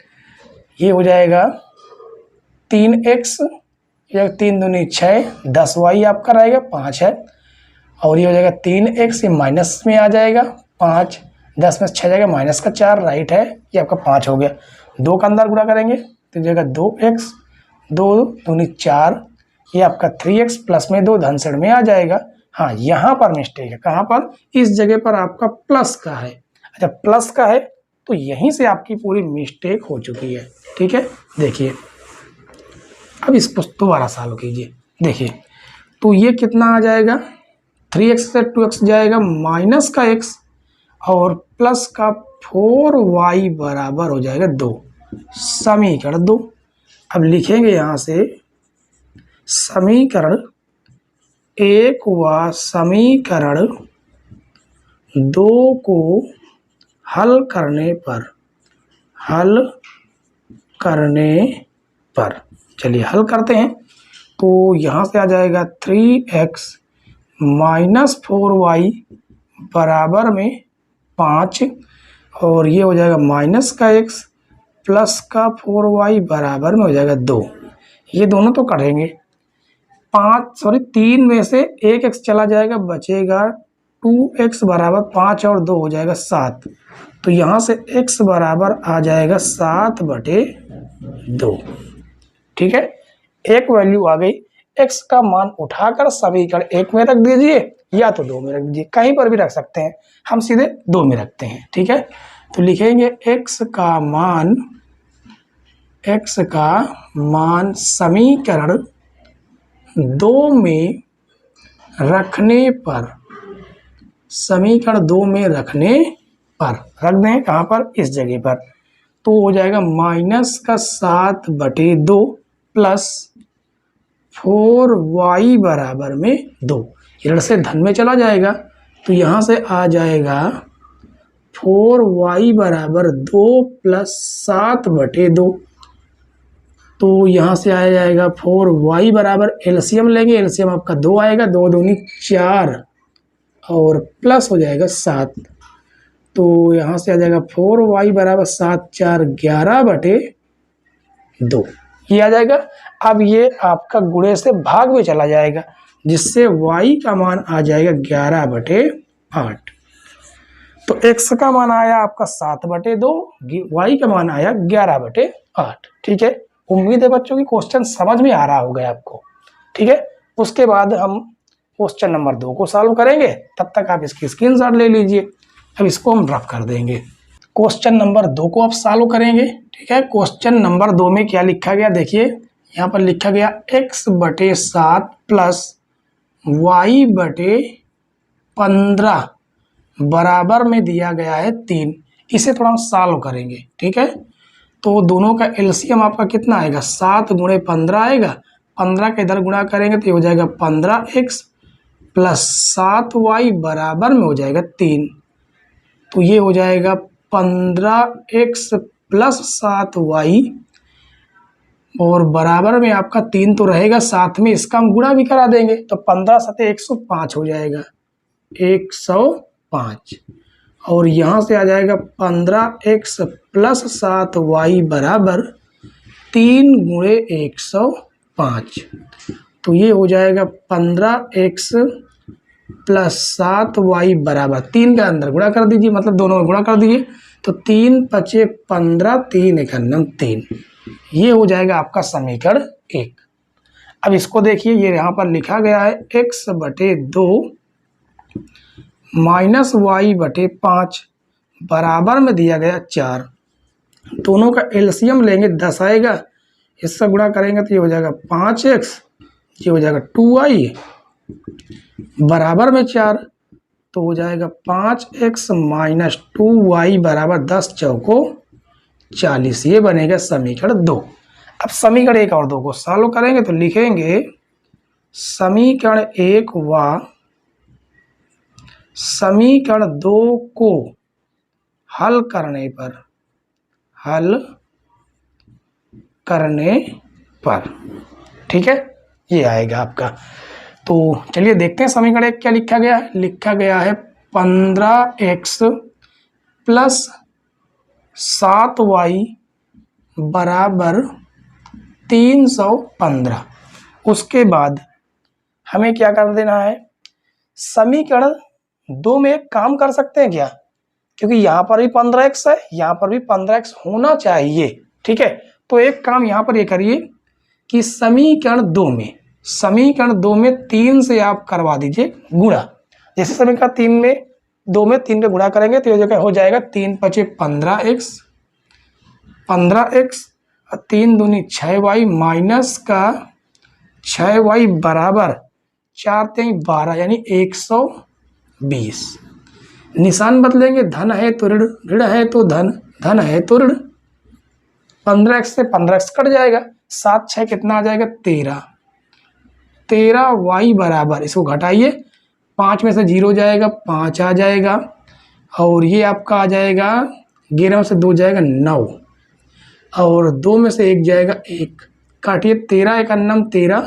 ये हो जाएगा 3x, या 3 दूनी 6, 10y आपका रहेगा, 5 है, और ये हो जाएगा 3x, ये माइनस में आ जाएगा 5, 10 में से 6 जाएगा, माइनस का 4 राइट है, ये आपका 5 हो गया। 2 का अंदर गुणा करेंगे तो जाएगा 2x, 2 दूनी 4, ये आपका 3x प्लस में 2 धन ऋण में आ जाएगा। हाँ, यहाँ पर मिस्टेक है, कहाँ पर, इस जगह पर आपका प्लस का है। अच्छा, प्लस का है तो यहीं से आपकी पूरी मिस्टेक हो चुकी है। ठीक है, देखिए अब इसको दोबारा सॉल्व कीजिए। देखिए तो ये कितना आ जाएगा, 3x से 2x जाएगा, माइनस का x और प्लस का 4y बराबर हो जाएगा 2। समीकरण 2। अब लिखेंगे यहाँ से समीकरण 1 व समीकरण 2 को हल करने पर चलिए हल करते हैं। तो यहाँ से आ जाएगा 3x माइनस 4y बराबर में 5, और ये हो जाएगा माइनस का x प्लस का 4y बराबर में हो जाएगा 2। ये दोनों तो कटेंगे, 3 में से 1x चला जाएगा, बचेगा 2x बराबर 5 और 2 हो जाएगा 7। तो यहाँ से x बराबर आ जाएगा 7/2। ठीक है, एक वैल्यू आ गई। x का मान उठाकर समीकरण 1 में रख दीजिए या तो 2 में रख दीजिए, कहीं पर भी रख सकते हैं, हम सीधे 2 में रखते हैं। ठीक है, तो लिखेंगे x का मान समीकरण 2 में रखने पर, समीकरण 2 में रखने पर रख दें, कहाँ पर, इस जगह पर। तो हो जाएगा माइनस का 7/2 प्लस 4y बराबर में 2, ऋण से धन में चला जाएगा, तो यहाँ से आ जाएगा 4y बराबर 2 प्लस 7/2। तो यहाँ से आ जाएगा 4y बराबर, एलसीएम लेंगे, एलसीएम आपका 2 आएगा, 2 दूनी 4 और प्लस हो जाएगा 7। तो यहाँ से आ जाएगा 4y बराबर 7 4 11/2, ये आ जाएगा। अब ये आपका गुणे से भाग में चला जाएगा, जिससे y का मान आ जाएगा 11/8। तो x का मान आया आपका 7/2, y का मान आया 11/8। ठीक है, उम्मीद है बच्चों की क्वेश्चन समझ में आ रहा होगा आपको। ठीक है, उसके बाद हम क्वेश्चन नंबर 2 को सॉल्व करेंगे, तब तक आप इसकी स्क्रीनशॉट ले लीजिए। अब इसको हम रफ कर देंगे। क्वेश्चन नंबर 2 को आप सॉल्व करेंगे। ठीक है, क्वेश्चन नंबर 2 में क्या लिखा गया देखिए, यहाँ पर लिखा गया x/7 प्लस y/15 बराबर में दिया गया है 3। इसे थोड़ा हम सॉल्व करेंगे। ठीक है, तो दोनों का एलसीएम आपका कितना आएगा, 7 × 15 आएगा। 15 के इधर गुणा करेंगे तो ये हो जाएगा 15x प्लस 7y बराबर में हो जाएगा 3। तो ये हो जाएगा 15x प्लस 7y और बराबर में आपका 3 तो रहेगा, साथ में इसका हम गुणा भी करा देंगे तो 15 × 7 = 105 हो जाएगा, 105। और यहाँ से आ जाएगा 15x प्लस 7y बराबर 3 × 105। तो ये हो जाएगा 15x प्लस 7y बराबर 3 का अंदर गुणा कर दीजिए, मतलब दोनों में गुणा कर दीजिए तो 3 × 5 = 15, 3 × 1 = 3। ये हो जाएगा आपका समीकरण 1। अब इसको देखिए, ये यहाँ पर लिखा गया है x/2 माइनस y/5 बराबर में दिया गया 4। दोनों का एलसीएम लेंगे 10 आएगा, इससे गुणा करेंगे तो ये हो जाएगा 5x, ये हो जाएगा 2y बराबर में 4। तो हो जाएगा 5x माइनस 2y बराबर 10 चौको 40। ये बनेगा समीकरण 2। अब समीकरण 1 और 2 को सॉल्व करेंगे तो लिखेंगे समीकरण 1 व समीकरण 2 को हल करने पर ठीक है, ये आएगा आपका। तो चलिए देखते हैं समीकरण 1 क्या लिखा गया है। लिखा गया है 15x प्लस 7y बराबर 315। उसके बाद हमें क्या कर देना है, समीकरण 2 में एक काम कर सकते हैं क्या, क्योंकि यहाँ पर भी 15x है, यहाँ पर भी 15x होना चाहिए। ठीक है, तो एक काम यहाँ पर ये करिए कि समीकरण 2 में 3 से आप करवा दीजिए गुणा। जैसे समीकरण 2 में 3 पे गुणा करेंगे तो ये हो जाएगा 3 × 5 = 15x और 3 दूनी 6y माइनस का 6y बराबर 4 × 3 = 12 यानी 120। निशान बदलेंगे, धन है तो ऋण, ऋण है तो धन, धन है तो ऋण। 15x से 15x कट जाएगा, 7 6 कितना आ जाएगा 13। 13y बराबर, इसको घटाइए, 5 में से 0 जाएगा 5 आ जाएगा और ये आपका आ जाएगा 11 में से 2 जाएगा 9 और 2 में से 1 जाएगा 1। काटिए, 13 × 1 = 13,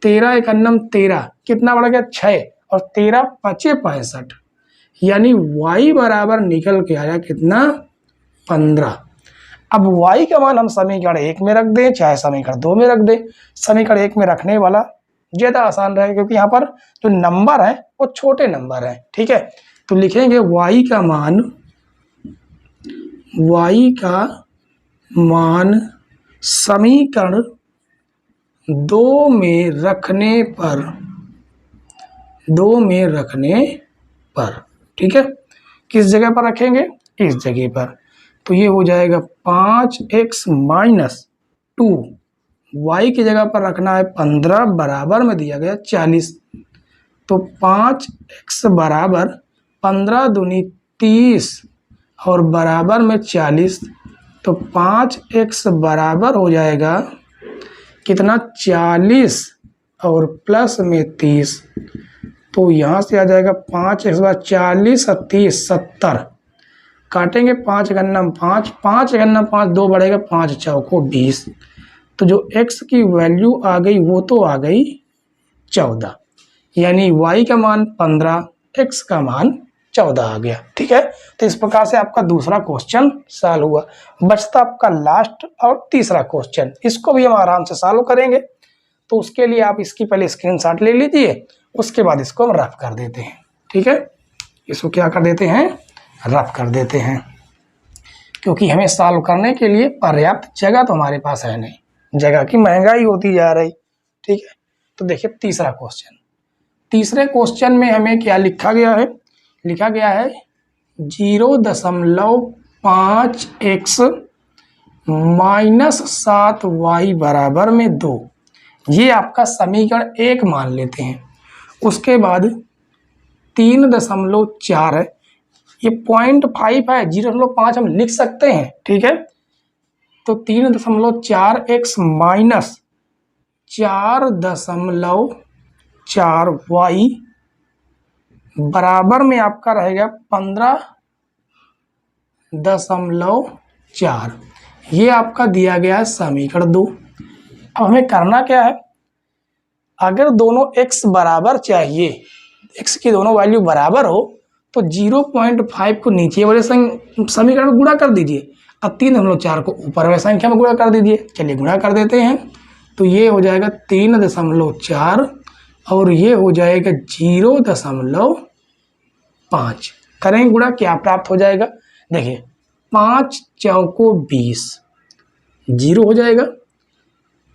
13 × 1 = 13, कितना बढ़ गया 6 और 13 × 5 = 65 यानी y बराबर निकल के आया कितना 15। अब y का मान हम समीकरण 1 में रख दें चाहे समीकरण 2 में रख दें, समीकरण 1 में रखने वाला ज़्यादा आसान रहेगा क्योंकि यहाँ पर जो नंबर है वो छोटे नंबर हैं। ठीक है, तो लिखेंगे y का मान समीकरण 2 में रखने पर ठीक है, किस जगह पर रखेंगे, इस जगह पर। तो ये हो जाएगा 5x माइनस 2, y की जगह पर रखना है 15 बराबर में दिया गया 40। तो 5x बराबर 15 दूनी 30 और बराबर में 40। तो 5x बराबर हो जाएगा कितना 40 और प्लस में 30। तो यहाँ से आ जाएगा 5x = 40 और 30 70। काटेंगे, 5 × 5 5, 5 × 5 2 बढ़ेगा, 5 चौको 20। तो जो x की वैल्यू आ गई वो तो आ गई 14, यानी y का मान 15, x का मान 14 आ गया। ठीक है, तो इस प्रकार से आपका दूसरा क्वेश्चन सॉल्व हुआ। बचता आपका लास्ट और तीसरा क्वेश्चन, इसको भी हम आराम से सॉल्व करेंगे। तो उसके लिए आप इसकी पहले स्क्रीनशॉट ले लीजिए, उसके बाद इसको हम रफ कर देते हैं। ठीक है, इसको क्या कर देते हैं, रफ कर देते हैं, क्योंकि हमें सॉल्व करने के लिए पर्याप्त जगह तो हमारे पास है नहीं, जगह की महंगाई होती जा रही। ठीक है, तो देखिए तीसरा क्वेश्चन। तीसरे क्वेश्चन में हमें क्या लिखा गया है? लिखा गया है 0.5x -7y बराबर में 2। ये आपका समीकरण 1 मान लेते हैं। उसके बाद 3.4 है, ये 0.5 है, 0.5 हम लिख सकते हैं। ठीक है, तो 3.4x माइनस 4.4y बराबर में आपका रहेगा 15.4। ये आपका दिया गया है समीकरण 2। अब हमें करना क्या है? अगर दोनों x बराबर चाहिए, x की दोनों वैल्यू बराबर हो, तो 0.5 को नीचे वाले समीकरण में गुणा कर दीजिए और 3.4 को ऊपर वाले संख्या में गुणा कर दीजिए। चलिए गुणा कर देते हैं, तो ये हो जाएगा 3.4 और ये हो जाएगा 0.5। करेंगे गुणा, क्या प्राप्त हो जाएगा? देखिए 5 चौको 20, 0 हो जाएगा,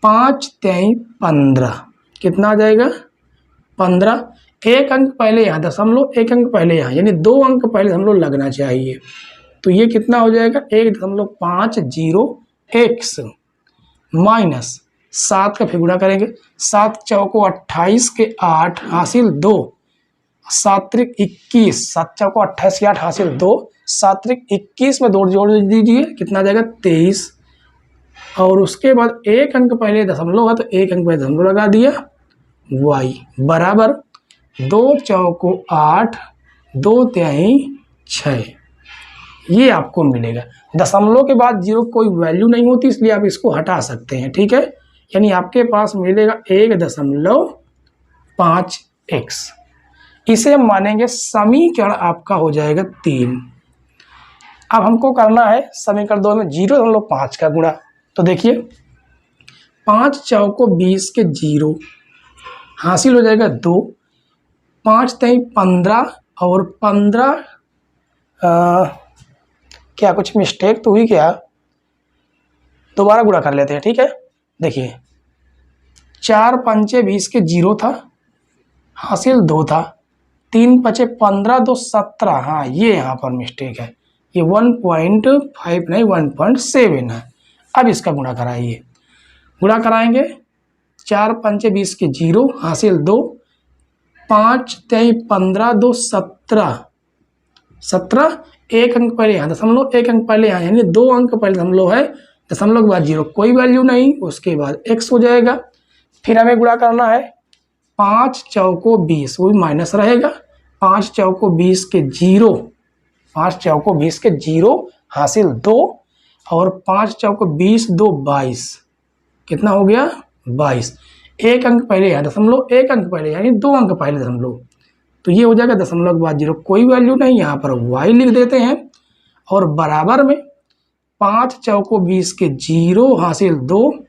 5 तेई 15, कितना आ जाएगा? 15। एक अंक पहले यहाँ दशमलव, एक अंक पहले यहाँ, यानी 2 अंक पहले दशमलव लगना चाहिए। तो ये कितना हो जाएगा? 1.50x माइनस 7 का फिर गुणा करेंगे, 7 चौको 28 के 8 हासिल 2, 7 त्रिक 21, 7 चौको 28 के 8 हासिल 2, 7 त्रिक 21 में 2 जोड़ दीजिए, कितना आ जाएगा? 23। और उसके बाद एक अंक पहले दशमलव है, तो एक अंक पहले दशमलव लगा दिया, y बराबर 2 चौको 8, 2 तिहाई 6। ये आपको मिलेगा। दशमलव के बाद 0 कोई वैल्यू नहीं होती, इसलिए आप इसको हटा सकते हैं। ठीक है, यानी आपके पास मिलेगा 1.5x। इसे हम मानेंगे समीकरण आपका हो जाएगा 3। अब हमको करना है समीकरण 2 में 0.5 का गुणा। तो देखिए 5 चौको 20 के 0 हासिल हो जाएगा 2, 5 तेई 15 और 15 क्या कुछ मिस्टेक तो हुई क्या? दोबारा गुणा कर लेते हैं। ठीक है, देखिए 4 पंचे 20 के 0 था, हासिल 2 था, 3 पचे 15, 2 17। हाँ, ये यहाँ पर मिस्टेक है, ये 1.5 नहीं 1.7 है। अब इसका गुणा कराइए, गुणा कराएंगे 4 पंचे 20 के 0 हासिल 2, 5 तेई 15, 2 17, 17। एक अंक पहले यहाँ दशमलव, एक अंक पहले यहाँ, यानी 2 अंक पहले दशमलव है, दशमलव के बाद 0 कोई वैल्यू नहीं, उसके बाद x हो जाएगा। फिर हमें गुणा करना है 5 चौको 20, वो भी माइनस रहेगा, 5 चौको 20 के 0, 5 चौको 20 के 0 हासिल 2 और 5 चौको 20, 2 22, कितना हो गया? 22। एक अंक पहले यहाँ दशमलव, एक अंक पहले यानी 2 अंक पहले दशमलव, तो ये हो जाएगा दशमलव के बाद 0 कोई वैल्यू नहीं, यहाँ पर y लिख देते हैं और बराबर में 5 चौको 20 के 0 हासिल 2,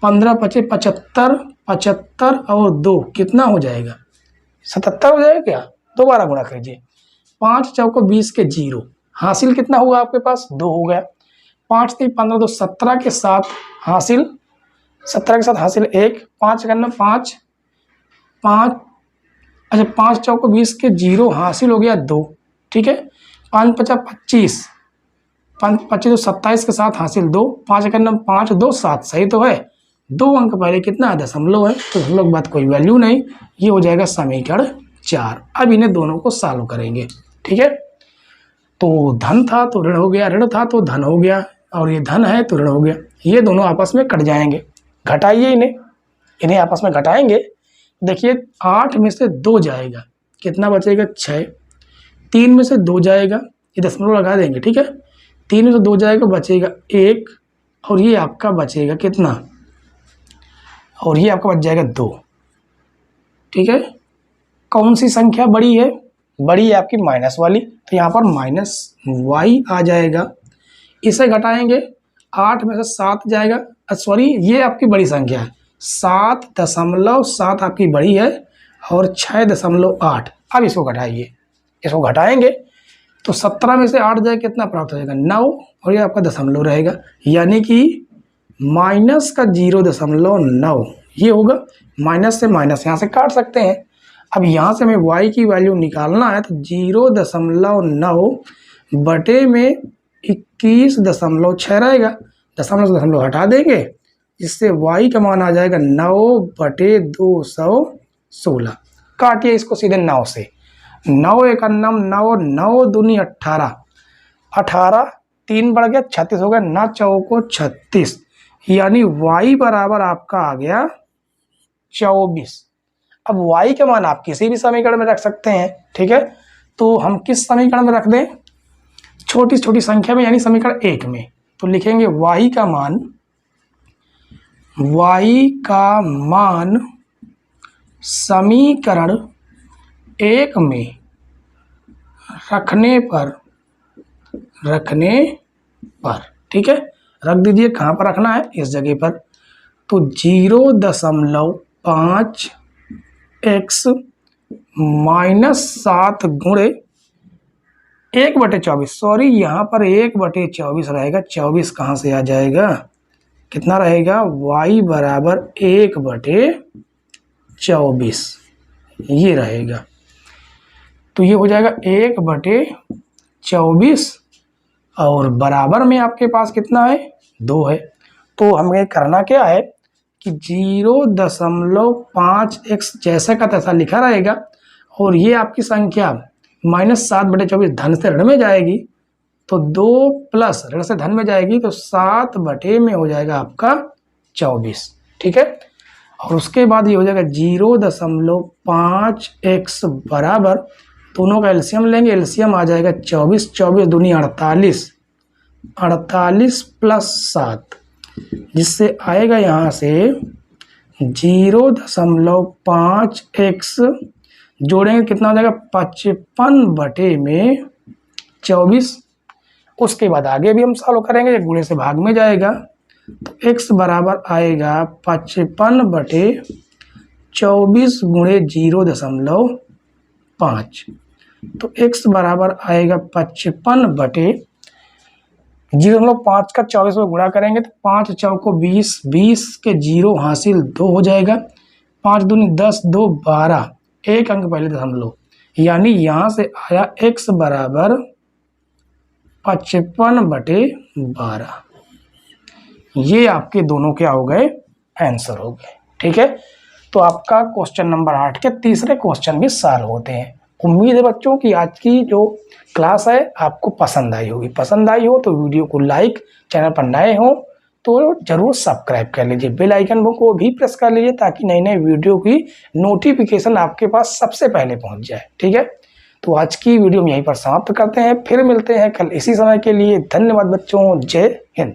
15 पचे 75, 75 और 2 कितना हो जाएगा? 77 हो जाएगा क्या? दोबारा गुणा कीजिए, 5 चौको 20 के 0 हासिल कितना हुआ आपके पास? 2 हो गया, 5 3 15, 2 17 के साथ हासिल, 17 के साथ हासिल 1, 5 करना 5, 5 अच्छा 5 चौको 20 के 0 हासिल हो गया 2। ठीक है, 5 पचा 25, 5 25 तो 27 के साथ हासिल 2, 5 करना 5, 2 7, सही तो है। 2 अंक पहले कितना है? दशमलव है, तो दशमलव के बाद कोई वैल्यू नहीं, ये हो जाएगा समीकरण 4। अब इन्हें दोनों को सॉल्व करेंगे। ठीक है, तो धन था तो ऋण हो गया, ऋण था तो धन हो गया, और ये धन है तो ऋण हो गया। ये दोनों आपस में कट जाएंगे, घटाइए इन्हें, इन्हें आपस में घटाएंगे। देखिए 8 में से 2 जाएगा, कितना बचेगा? 6। 3 में से 2 जाएगा, ये दशमलव लगा देंगे। ठीक है, 3 में से 2 जाएगा, बचेगा 1, और ये आपका बचेगा कितना? और ये आपका बच जाएगा 2। ठीक है, कौन सी संख्या बड़ी है? बड़ी है आपकी माइनस वाली, तो यहाँ पर माइनस y आ जाएगा। इसे घटाएंगे, 8 में से 7 जाएगा, सॉरी ये आपकी बड़ी संख्या है, 7.7 आपकी बड़ी है और 6.8। अब इसको घटाइए, इसको घटाएंगे तो 17 में से 8 जाए कितना प्राप्त हो जाएगा 9, और ये आपका दशमलव रहेगा, यानी कि माइनस का 0.9 ये होगा। माइनस से माइनस यहाँ से काट सकते हैं। अब यहाँ से हमें y की वैल्यू निकालना है तो 0.9 बटे में 21.6 रहेगा। दशमलव से दशमलव हटा देंगे, इससे y का मान आ जाएगा 9/216। काटिए इसको सीधे 9 से। 9 एक 9, 9 दूनी 18, 18 3 बढ़ गया 36 हो गया, 9 चौको 36, यानी y बराबर आपका आ गया 24। अब y का मान आप किसी भी समीकरण में रख सकते हैं, ठीक है। तो हम किस समीकरण में रख दें, छोटी छोटी संख्या में, यानी समीकरण 1 में। तो लिखेंगे y का मान समीकरण 1 में रखने पर, ठीक है, रख दीजिए। कहाँ पर रखना है, इस जगह पर। तो 0.5x माइनस 7 गुणे 1/24, सॉरी यहाँ पर 1/24 रहेगा। 24 कहाँ से आ जाएगा, कितना रहेगा, y बराबर 1/24 ये रहेगा। तो ये हो जाएगा 1/24, और बराबर में आपके पास कितना है, 2 है। तो हमें करना क्या है कि 0.5x जैसा का तैसा लिखा रहेगा, और ये आपकी संख्या -7/24 धन से ऋण में जाएगी, तो 2 प्लस ऋण से धन में जाएगी, तो 7 बटे में हो जाएगा आपका 24, ठीक है। और उसके बाद ये हो जाएगा 0.5x बराबर, दोनों का एलसीएम लेंगे, एलसीएम आ जाएगा 24, 24 दूनी 48, 48 + 7, जिससे आएगा यहाँ से 0.5x जोड़ेंगे कितना हो जाएगा 55 बटे में 24। उसके बाद आगे भी हम सॉल्व करेंगे, गुणे से भाग में जाएगा, तो x बराबर आएगा 55 बटे 24 गुणे 0.5, तो x बराबर आएगा 55 बटे 0.5 का 24 में गुणा करेंगे तो 5 चौको 20, 20 के 0 हासिल 2 हो जाएगा, 5 दूनी 10, 2 12, एक अंक पहले दशमलव, यानी यहाँ से आया x बराबर 55 बटे 12। ये आपके दोनों क्या हो गए, आंसर हो गए, ठीक है। तो आपका क्वेश्चन नंबर 8 के तीसरे क्वेश्चन भी सॉल्व होते हैं। उम्मीद है बच्चों कि आज की जो क्लास है आपको पसंद आई होगी। पसंद आई हो तो वीडियो को लाइक, चैनल पर नए हो तो जरूर सब्सक्राइब कर लीजिए, बेल आइकन को भी प्रेस कर लीजिए, ताकि नई नई वीडियो की नोटिफिकेशन आपके पास सबसे पहले पहुंच जाए, ठीक है। तो आज की वीडियो में यहीं पर समाप्त करते हैं, फिर मिलते हैं कल इसी समय के लिए। धन्यवाद बच्चों, जय हिंद।